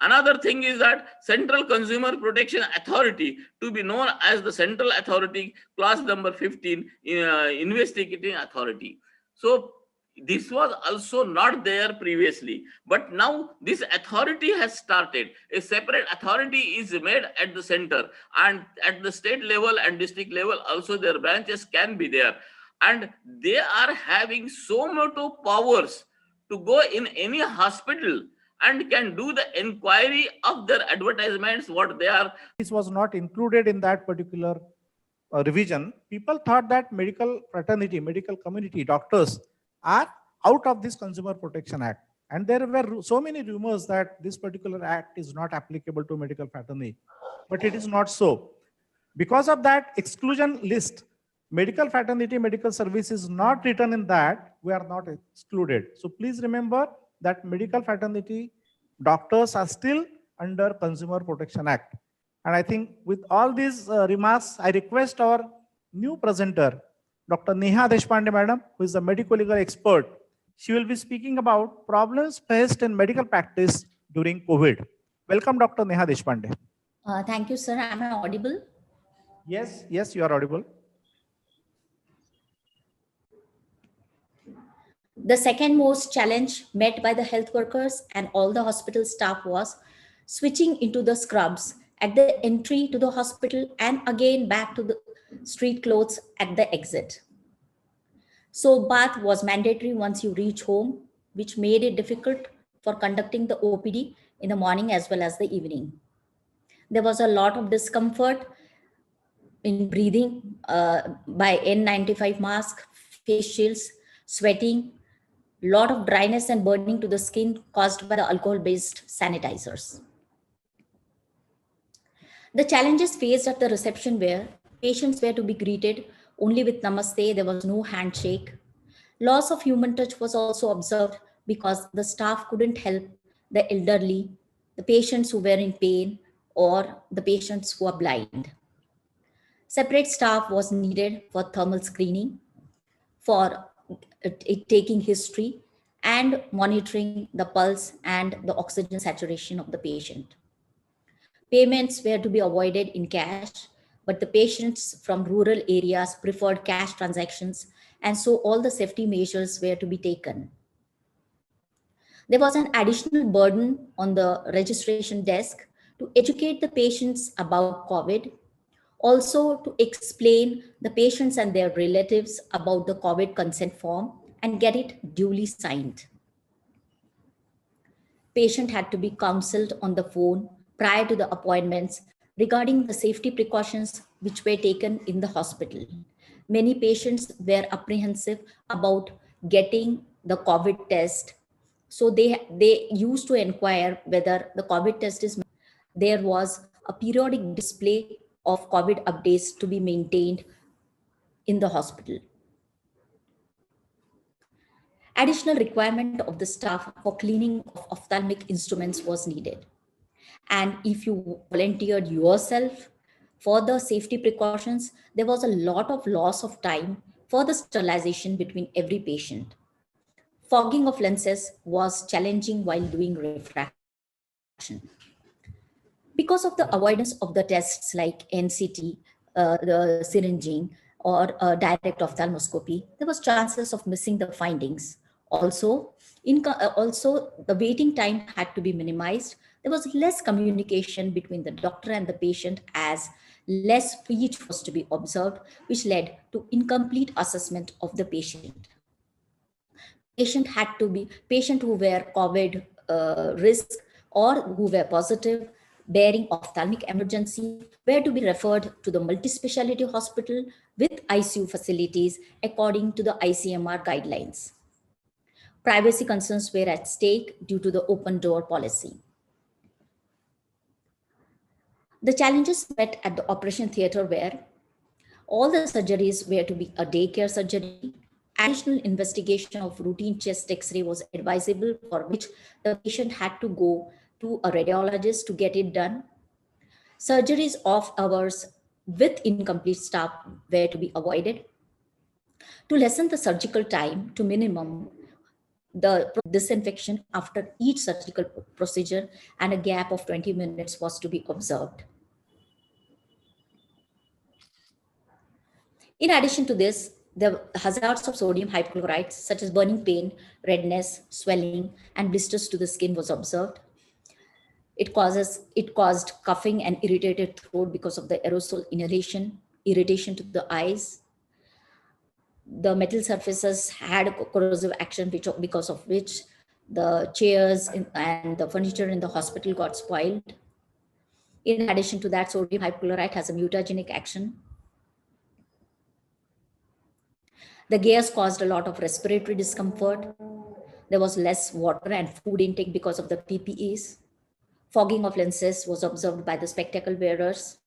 Another thing is that Central Consumer Protection Authority, to be known as the Central Authority, clause number 15, investigating authority. So this was also not there previously, but now this authority has started. A separate authority is made at the center, and at the state level and district level also their branches can be there, and they are having so much powers to go in any hospital and can do the inquiry of their advertisements, what they are. This was not included in that particular revision. People thought that medical fraternity, medical community, doctors are out of this Consumer Protection Act. And there were so many rumors that this particular act is not applicable to medical fraternity, but it is not so. Because of that exclusion list, medical fraternity, medical service is not written in that, we are not excluded. So please remember that medical fraternity doctors are still under Consumer Protection Act. And I think with all these remarks, I request our new presenter, Dr. Neha Deshpande madam, who is a medical legal expert. She will be speaking about problems faced in medical practice during COVID. Welcome, Dr. Neha Deshpande. Thank you, sir. Am I audible? Yes, you are audible. The second most challenge met by the health workers and all the hospital staff was switching into the scrubs at the entry to the hospital and again back to the street clothes at the exit. So bath was mandatory once you reach home, which made it difficult for conducting the OPD in the morning as well as the evening. There was a lot of discomfort in breathing by N95 mask, face shields, sweating, lot of dryness and burning to the skin caused by the alcohol-based sanitizers. The challenges faced at the reception were patients were to be greeted only with namaste, there was no handshake. Loss of human touch was also observed because the staff couldn't help the elderly, the patients who were in pain, or the patients who are blind. Separate staff was needed for thermal screening, for taking history, and monitoring the pulse and the oxygen saturation of the patient. Payments were to be avoided in cash, but the patients from rural areas preferred cash transactions, and so all the safety measures were to be taken. There was an additional burden on the registration desk to educate the patients about COVID, also to explain the patients and their relatives about the COVID consent form and get it duly signed. Patient had to be counseled on the phone prior to the appointments regarding the safety precautions which were taken in the hospital. Many patients were apprehensive about getting the COVID test. So they used to inquire whether the COVID test is. There was a periodic display of COVID updates to be maintained in the hospital. Additional requirement of the staff for cleaning of ophthalmic instruments was needed. And if you volunteered yourself for the safety precautions, there was a lot of loss of time for the sterilization between every patient. Fogging of lenses was challenging while doing refraction. Because of the avoidance of the tests like NCT, the syringing, or direct ophthalmoscopy, there was chances of missing the findings. Also, the waiting time had to be minimized. There was less communication between the doctor and the patient as less speech was to be observed, which led to incomplete assessment of the patient. Patient who were COVID risk or who were positive bearing ophthalmic emergency were to be referred to the multi-speciality hospital with ICU facilities according to the ICMR guidelines. Privacy concerns were at stake due to the open door policy. The challenges met at the operation theater were all the surgeries were to be a daycare surgery. Additional investigation of routine chest X-ray was advisable, for which the patient had to go to a radiologist to get it done. Surgeries off hours with incomplete staff were to be avoided. To lessen the surgical time to minimum, the disinfection after each surgical procedure and a gap of 20 minutes was to be observed. In addition to this, the hazards of sodium hypochlorite, such as burning pain, redness, swelling, and blisters to the skin was observed. It caused coughing and irritated throat because of the aerosol inhalation, irritation to the eyes. The metal surfaces had a corrosive action because of which the chairs and the furniture in the hospital got spoiled. In addition to that, sodium hypochlorite has a mutagenic action. The gas caused a lot of respiratory discomfort. There was less water and food intake because of the PPEs. Fogging of lenses was observed by the spectacle wearers.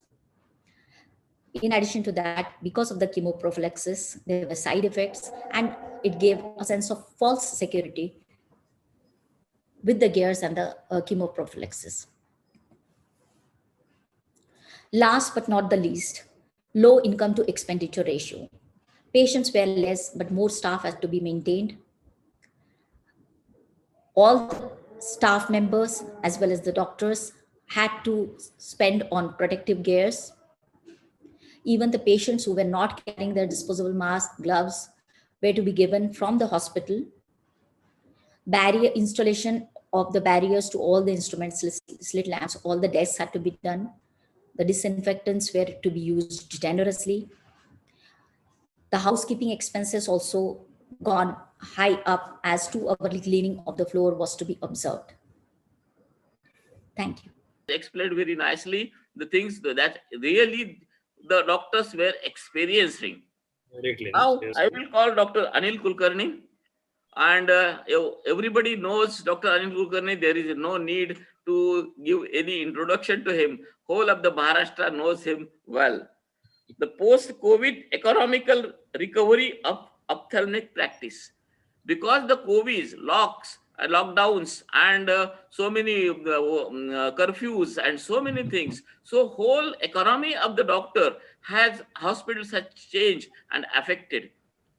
In addition to that, because of the chemoprophylaxis, there were side effects, and it gave a sense of false security with the gears and the chemoprophylaxis. Last but not the least, low income to expenditure ratio. Patients were less, but more staff had to be maintained. All the staff members, as well as the doctors, had to spend on protective gears. Even the patients who were not carrying their disposable masks, gloves, were to be given from the hospital. Barrier installation of the barriers to all the instruments, slit lamps, all the desks had to be done. The disinfectants were to be used generously. The housekeeping expenses also gone high up as 2 hour cleaning of the floor was to be observed. Thank you. Explained very nicely the things that really the doctors were experiencing. Now I will call Dr. Anil Kulkarni, and everybody knows Dr. Anil Kulkarni. There is no need to give any introduction to him. Whole of the Maharashtra knows him well. The post-COVID economical recovery of ophthalmic practice. Because the COVID locks lockdowns and so many curfews and so many things. So whole economy of the doctor has hospitals has changed and affected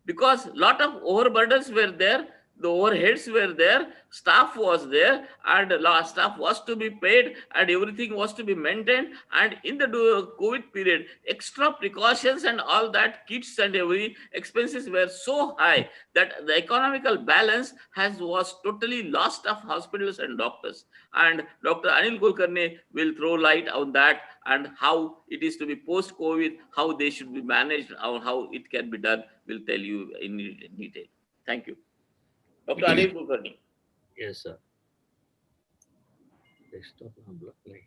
because lot of overburdens were there, the overheads were there, staff was there, and staff was to be paid, and everything was to be maintained. And in the COVID period, extra precautions and all that kits and every expenses were so high that the economical balance was totally lost of hospitals and doctors. And Dr. Anil Kulkarni will throw light on that and how it is to be post-COVID, how they should be managed, or how it can be done. Will tell you in detail. Thank you, Dr. Anil Kulkarni. Yes, sir. Desktop now block line.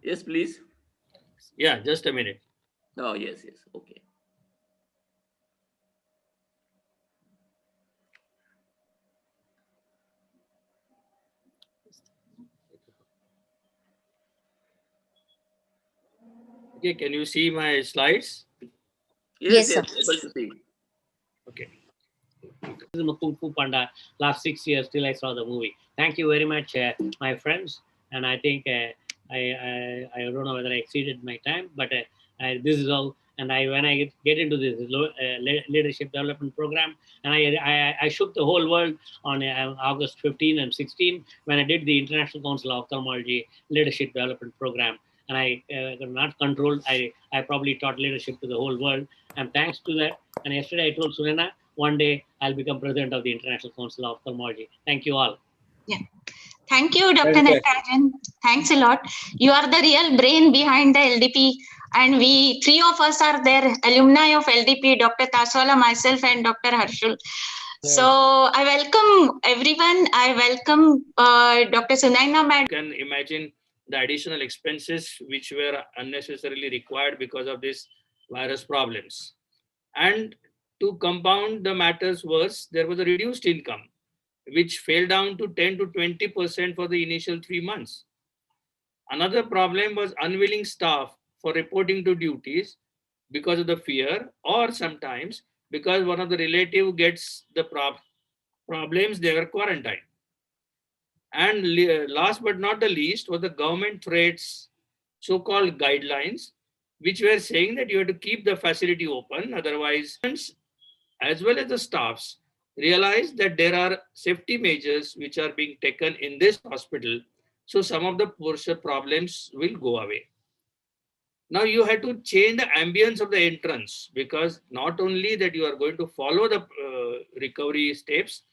Yes, please. Yeah, just a minute. Oh, yes, okay. Okay, can you see my slides? Yes, able to see. Okay. This is Kung Fu Panda. Last 6 years till I saw the movie. Thank you very much, my friends. And I think I don't know whether I exceeded my time, but this is all. And when I get into this leadership development program, and I shook the whole world on August 15 and 16 when I did the International Council of Ophthalmology Leadership Development Program. And I not controlled. I probably taught leadership to the whole world. And thanks to that, and yesterday I told Sunena, one day I'll become president of the International Council of Ophthalmology. Thank you all. Yeah. Thank you, Dr. Natarajan. Thanks a lot. You are the real brain behind the LDP. And we, three of us are there, alumni of LDP, Dr. Tasola, myself, and Dr. Harshul. So I welcome everyone. I welcome Dr. Sunaina Madam. You can imagine the additional expenses which were unnecessarily required because of these virus problems. And to compound the matters worse, there was a reduced income, which fell down to 10 to 20% for the initial 3 months. Another problem was unwilling staff for reporting to duties because of the fear, or sometimes because one of the relative gets the problems, they were quarantined. And last but not the least was the government threats, so-called guidelines, which were saying that you have to keep the facility open, otherwise, as well as the staffs, realize that there are safety measures which are being taken in this hospital, so some of the problems will go away. Now you have to change the ambience of the entrance, because not only that you are going to follow the recovery steps,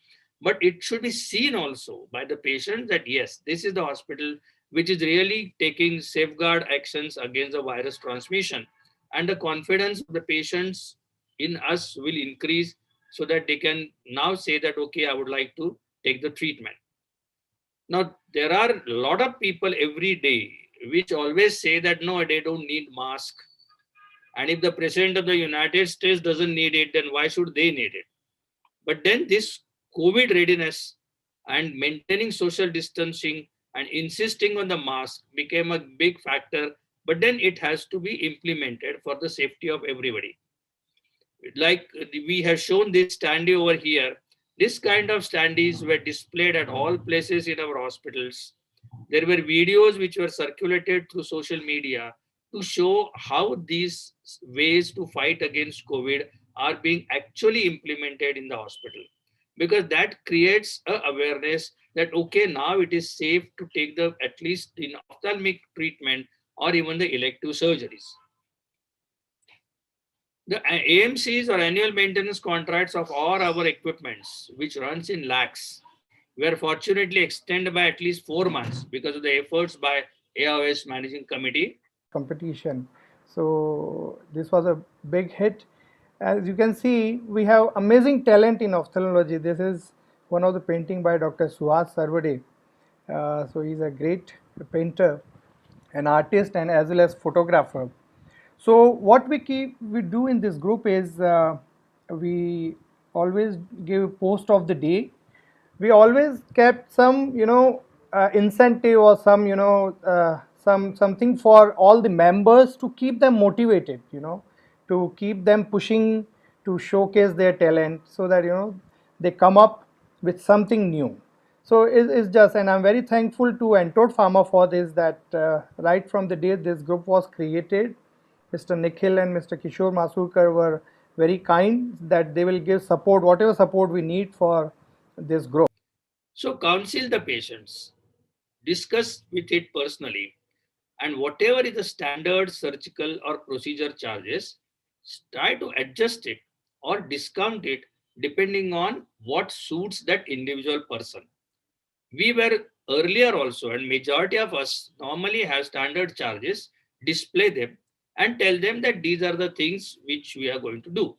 but it should be seen also by the patient that yes, this is the hospital which is really taking safeguard actions against the virus transmission, and the confidence of the patients in us will increase so that they can now say that, okay, I would like to take the treatment. Now, there are a lot of people every day which always say that, no, they don't need mask. And if the President of the United States doesn't need it, then why should they need it? But then this COVID readiness and maintaining social distancing and insisting on the mask became a big factor, but then it has to be implemented for the safety of everybody. Like we have shown this standee over here, this kind of standees were displayed at all places in our hospitals. There were videos which were circulated through social media to show how these ways to fight against COVID are being actually implemented in the hospital. Because that creates an awareness that, okay, now it is safe to take the, at least in ophthalmic treatment or even the elective surgeries. The AMCs or annual maintenance contracts of all our equipments, which runs in lakhs, were fortunately extended by at least 4 months because of the efforts by AOS Managing Committee. Competition. So this was a big hit. As you can see, we have amazing talent in ophthalmology. This is one of the painting by Dr. Suhas Sarvade. So he's a great painter, an artist, and as well as photographer. So what we do in this group is we always give post of the day. We always kept some incentive or some something for all the members to keep them motivated, to keep them pushing to showcase their talent so that they come up with something new. So it's just, and I'm very thankful to Antod Pharma for this, that right from the day this group was created, Mr. Nikhil and Mr. Kishore Masurkar were very kind that they will give support, whatever support we need for this group. So counsel the patients, discuss with it personally, and whatever is the standard surgical or procedure charges, try to adjust it or discount it depending on what suits that individual person. We were earlier also, and majority of us normally have standard charges, display them and tell them that these are the things which we are going to do.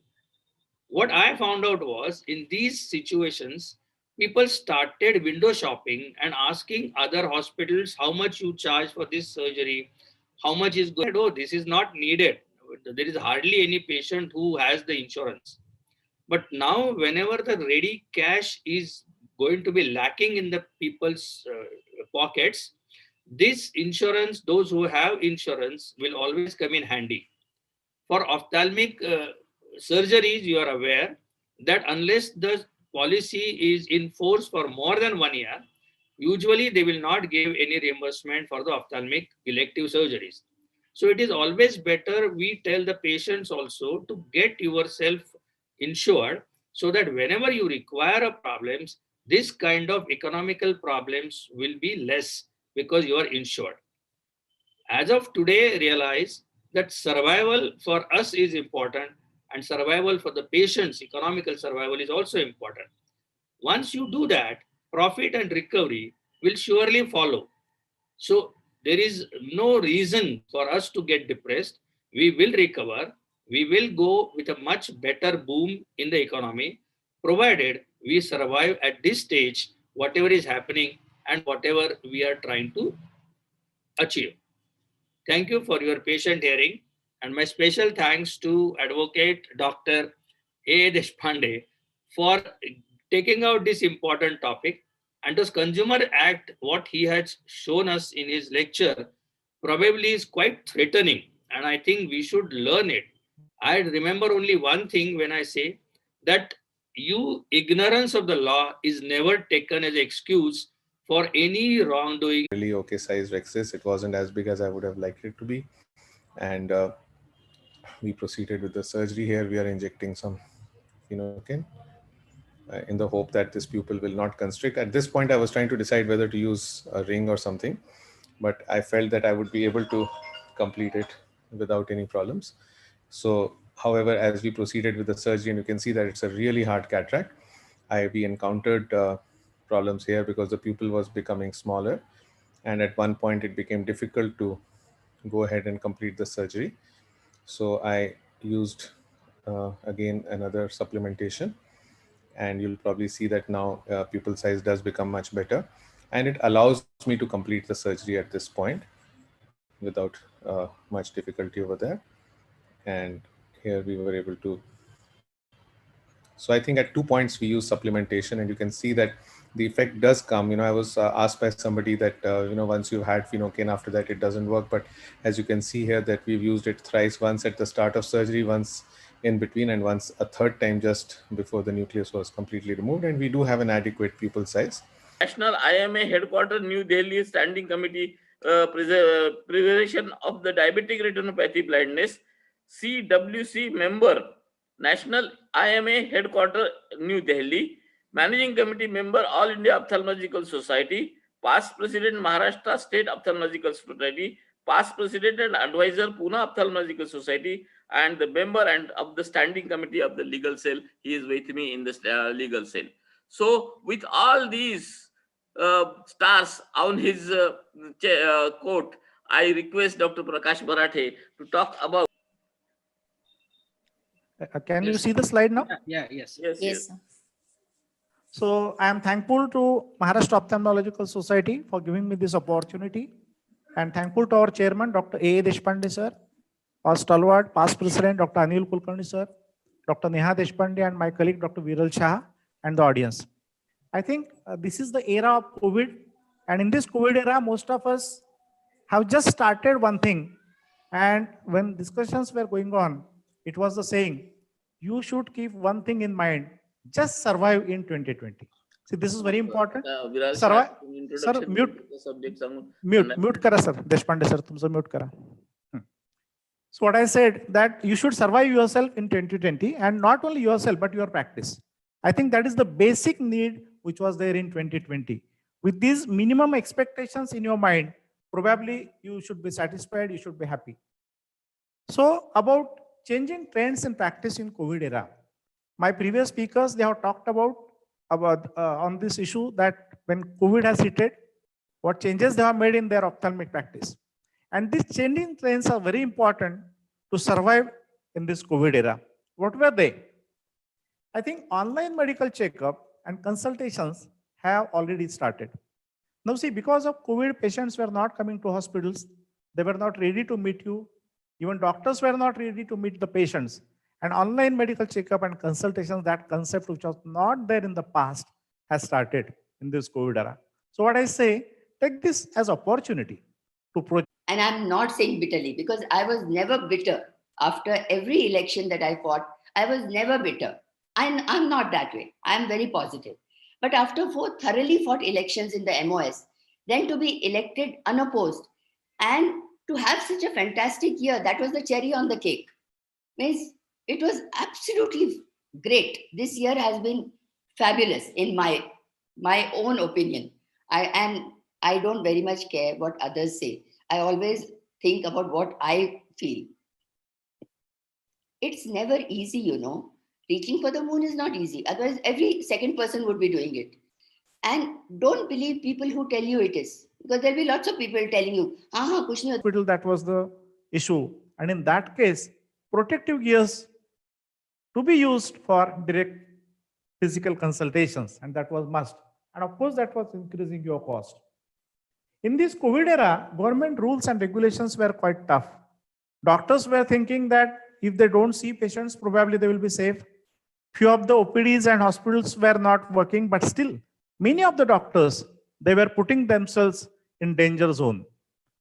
What I found out was in these situations, people started window shopping and asking other hospitals how much you charge for this surgery, how much is good. Oh, this is not needed. There is hardly any patient who has the insurance. But now, whenever the ready cash is going to be lacking in the people's pockets, this insurance, those who have insurance, will always come in handy. For ophthalmic surgeries, you are aware that unless the policy is in force for more than 1 year, usually they will not give any reimbursement for the ophthalmic elective surgeries. So it is always better we tell the patients also to get yourself insured so that whenever you require a problems, this kind of economical problems will be less because you are insured. As of today, realize that survival for us is important and survival for the patient's economical survival is also important. Once you do that, profit and recovery will surely follow. So there is no reason for us to get depressed. We will recover. We will go with a much better boom in the economy, provided we survive at this stage, whatever is happening and whatever we are trying to achieve. Thank you for your patient hearing, and my special thanks to Advocate Dr. A. Deshpande for taking out this important topic. And this Consumer Act, what he has shown us in his lecture, probably is quite threatening, and I think we should learn it. I remember only one thing when I say that ignorance of the law is never taken as an excuse for any wrongdoing. Really okay sized rexis. It wasn't as big as I would have liked it to be. And we proceeded with the surgery. Here we are injecting some phenokin in the hope that this pupil will not constrict. At this point, I was trying to decide whether to use a ring or something, but I felt that I would be able to complete it without any problems. So, however, as we proceeded with the surgery, and you can see that it's a really hard cataract, we encountered problems here because the pupil was becoming smaller. And at one point, it became difficult to go ahead and complete the surgery. So I used, again, another supplementation. And you'll probably see that now pupil size does become much better. And it allows me to complete the surgery at this point without much difficulty over there. And here we were able to. So I think at 2 points we use supplementation, and you can see that the effect does come. I was asked by somebody that, once you've had phenokin, after that it doesn't work. But as you can see here that we've used it thrice, once at the start of surgery, once in between, and once a third time just before the nucleus was completely removed. And we do have an adequate pupil size. National IMA headquarters, New Delhi, Standing Committee Prevention of the Diabetic Retinopathy Blindness, CWC member, National IMA headquarters, New Delhi, Managing Committee member, All India Ophthalmological Society, past president, Maharashtra State Ophthalmological Society, past president and advisor, Pune Ophthalmological Society, and the member and of the Standing Committee of the Legal Cell. He is with me in the legal cell. So with all these stars on his coat, I request Dr. Prakash Barathe to talk about. Can you see the slide now? Yes. So I am thankful to Maharashtra Ophthalmological Society for giving me this opportunity, and thankful to our chairman, Dr. A. Deshpande sir, our stalwart past president, Dr. Anil Kulkarni sir, Dr. Neha Deshpande, and my colleague, Dr. Viral Shah, and the audience. I think this is the era of COVID, and in this COVID era, most of us have just started one thing. And when discussions were going on, it was the saying you should keep one thing in mind, just survive in 2020. See, this is very important. Survive. Sir, mute kara sir. Deshpande sir, tumse mute kara. So what I said, that you should survive yourself in 2020, and not only yourself, but your practice. I think that is the basic need which was there in 2020. With these minimum expectations in your mind, probably you should be satisfied, you should be happy. So about changing trends in practice in COVID era, my previous speakers, they have talked about on this issue, that when COVID has hit, what changes they have made in their ophthalmic practice. And these changing trends are very important to survive in this COVID era. What were they? I think online medical checkup and consultations have already started. Now see, because of COVID, patients were not coming to hospitals. They were not ready to meet you. Even doctors were not ready to meet the patients. And online medical checkup and consultations, that concept which was not there in the past, has started in this COVID era. So what I say, take this as opportunity to project. And I'm not saying bitterly, because I was never bitter. After every election that I fought, I was never bitter. I'm not that way. I'm very positive. But after 4 thoroughly fought elections in the MOS, then to be elected unopposed and to have such a fantastic year, that was the cherry on the cake. Means it was absolutely great. This year has been fabulous in my own opinion. I don't very much care what others say. I always think about what I feel. It's never easy, you know. Reaching for the moon is not easy. Otherwise, every second person would be doing it. And don't believe people who tell you it is. Because there'll be lots of people telling you, kuch nahi hota." That was the issue. And in that case, protective gears to be used for direct physical consultations. And that was must. And of course, that was increasing your cost. In this COVID era, government rules and regulations were quite tough. Doctors were thinking that if they don't see patients, probably they will be safe. Few of the OPDs and hospitals were not working, but still, many of the doctors, they were putting themselves in danger zone.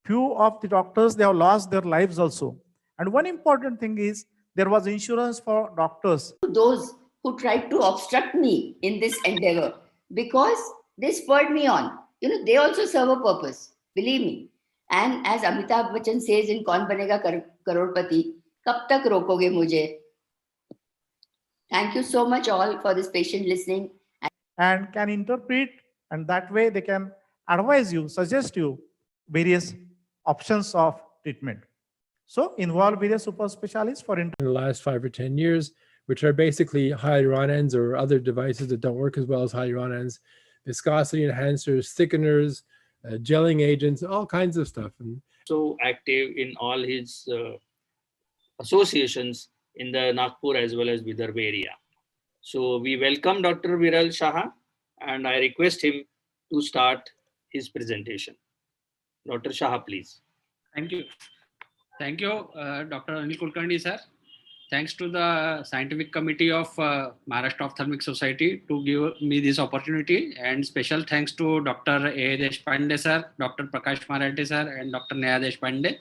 Few of the doctors, they have lost their lives also. And one important thing is, there was insurance for doctors. Those who tried to obstruct me in this endeavor, because they spurred me on. You know, they also serve a purpose, believe me. And as Amitabh Bachchan says in Kaun Banega Crorepati, kab tak rokoge mujhe? Thank you so much all for this patient listening. And can interpret, and that way they can advise you, suggest you various options of treatment. So involve various super specialists for in the last 5 or 10 years, which are basically hyaluronans or other devices that don't work as well as hyaluronans, viscosity enhancers, thickeners, gelling agents, all kinds of stuff. And so active in all his associations in the Nagpur as well as Vidarbha area. So we welcome Dr. Viral Shah, and I request him to start his presentation. Dr. Shah, please. Thank you. Thank you, Dr. Anil Kulkarni, sir. Thanks to the scientific committee of Maharashtra Ophthalmic Society to give me this opportunity, and special thanks to Dr. A. Deshpande, sir, Dr. Prakash Marathi, sir, and Dr. Neha Deshpande,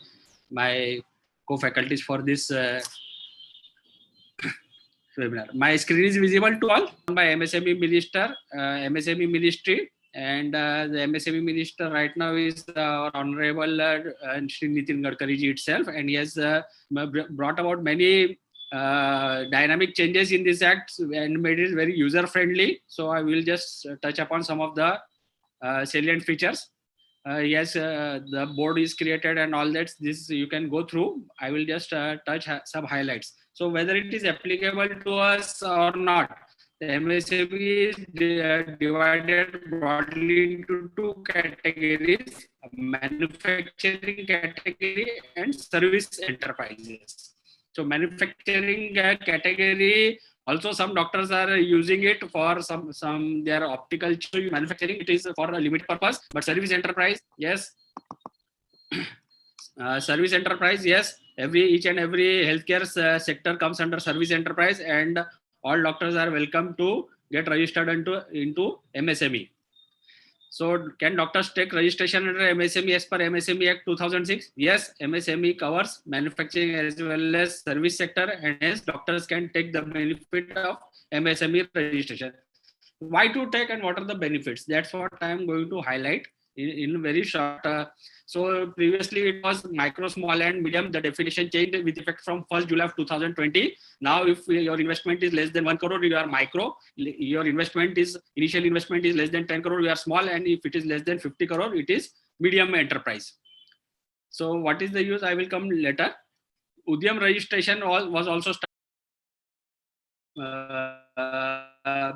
my co-faculties for this webinar. My screen is visible to all. My MSME minister, MSME ministry, and the MSME minister right now is our Honorable Shri Nitin Gadkari ji itself, and he has brought about many dynamic changes in this act and made it very user friendly. So I will just touch upon some of the salient features. Yes, the board is created and all that. This you can go through. I will just touch some highlights. So whether it is applicable to us or not, the MSME is divided broadly into 2 categories: manufacturing category and service enterprises. So manufacturing category, also some doctors are using it for some their optical manufacturing. It is for a limited purpose, but service enterprise, yes. Service enterprise, yes. Each and every healthcare sector comes under service enterprise, and all doctors are welcome to get registered into MSME. So can doctors take registration under MSME as per MSME Act 2006? Yes, MSME covers manufacturing as well as service sector, and hence doctors can take the benefit of MSME registration. Why to take and what are the benefits? That's what I am going to highlight in very short. So previously it was micro, small and medium. The definition changed with effect from 1st July of 2020. Now if your investment is less than 1 crore, you are micro. Your investment is, initial investment is less than 10 crore, you are small. And if it is less than 50 crore, it is medium enterprise. So what is the use? I will come later. Udyam registration was also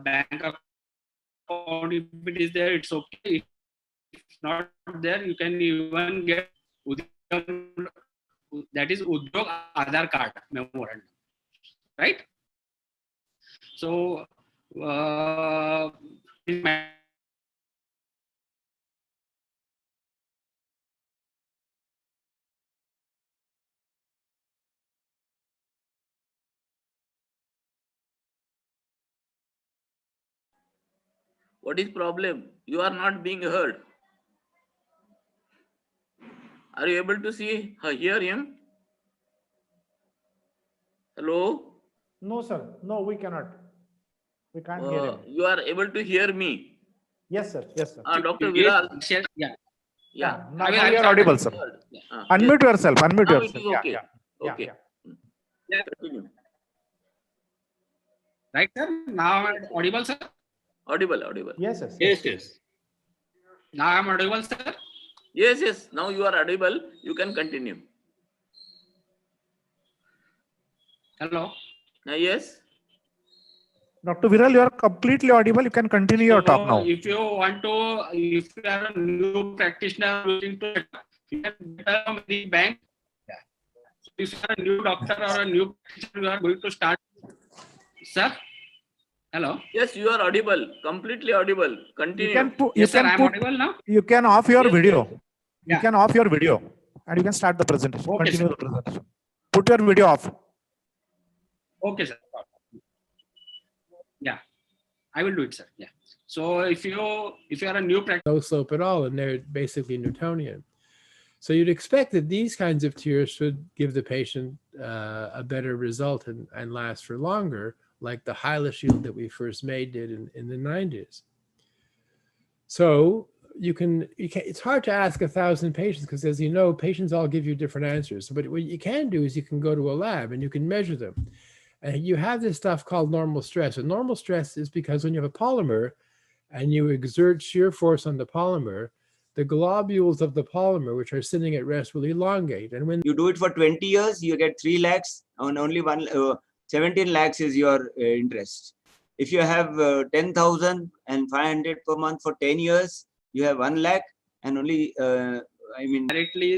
bank account. If it is there, it's okay. If not there, you can even get Udyam, that is Udyog Aadhaar card memorandum, right? So What is problem? You are not being heard. Are you able to hear him? Hello? No, sir. No, we cannot. We can't hear him. You are able to hear me? Yes, sir. Yes, sir. Dr. Viral. Yeah. Now you are audible, sir. Unmute yourself. Unmute Now yourself. it is okay. Yeah. Okay. Yeah, continue. Right, sir? Now I'm audible, sir? Audible. Yes, sir. Yes. Now I'm audible, sir? Yes. Now you are audible. You can continue. Hello? Yes. Dr. Viral, you are completely audible. You can continue your talk now. If you want to, if you are a new practitioner looking to, you can get from the bank. Yeah. So if you are a new doctor or a new practitioner, you are going to start. Sir? Hello? Yes, you are audible. Completely audible. Continue. I'm audible now? You can off your video. Yeah. You can off your video and you can start the presentation. Okay, Continue sir. the presentation. Put your video off. Okay, sir. Yeah, I will do it, sir. Yeah. So if you are a new practitioner, no slope at all, and they're basically Newtonian. So you'd expect that these kinds of tiers should give the patient a better result and last for longer, like the Hyla shield that we first made did in the 90s. So it's hard to ask 1,000 patients because, as you know, patients all give you different answers. But what you can do is you can go to a lab and you can measure them. And you have this stuff called normal stress. And normal stress is because when you have a polymer and you exert shear force on the polymer, the globules of the polymer, which are sitting at rest, will elongate. And when you do it for 20 years, you get 3 lakhs, and only 17 lakhs is your interest. If you have 10,500 per month for 10 years, you have 1 lakh, and only, directly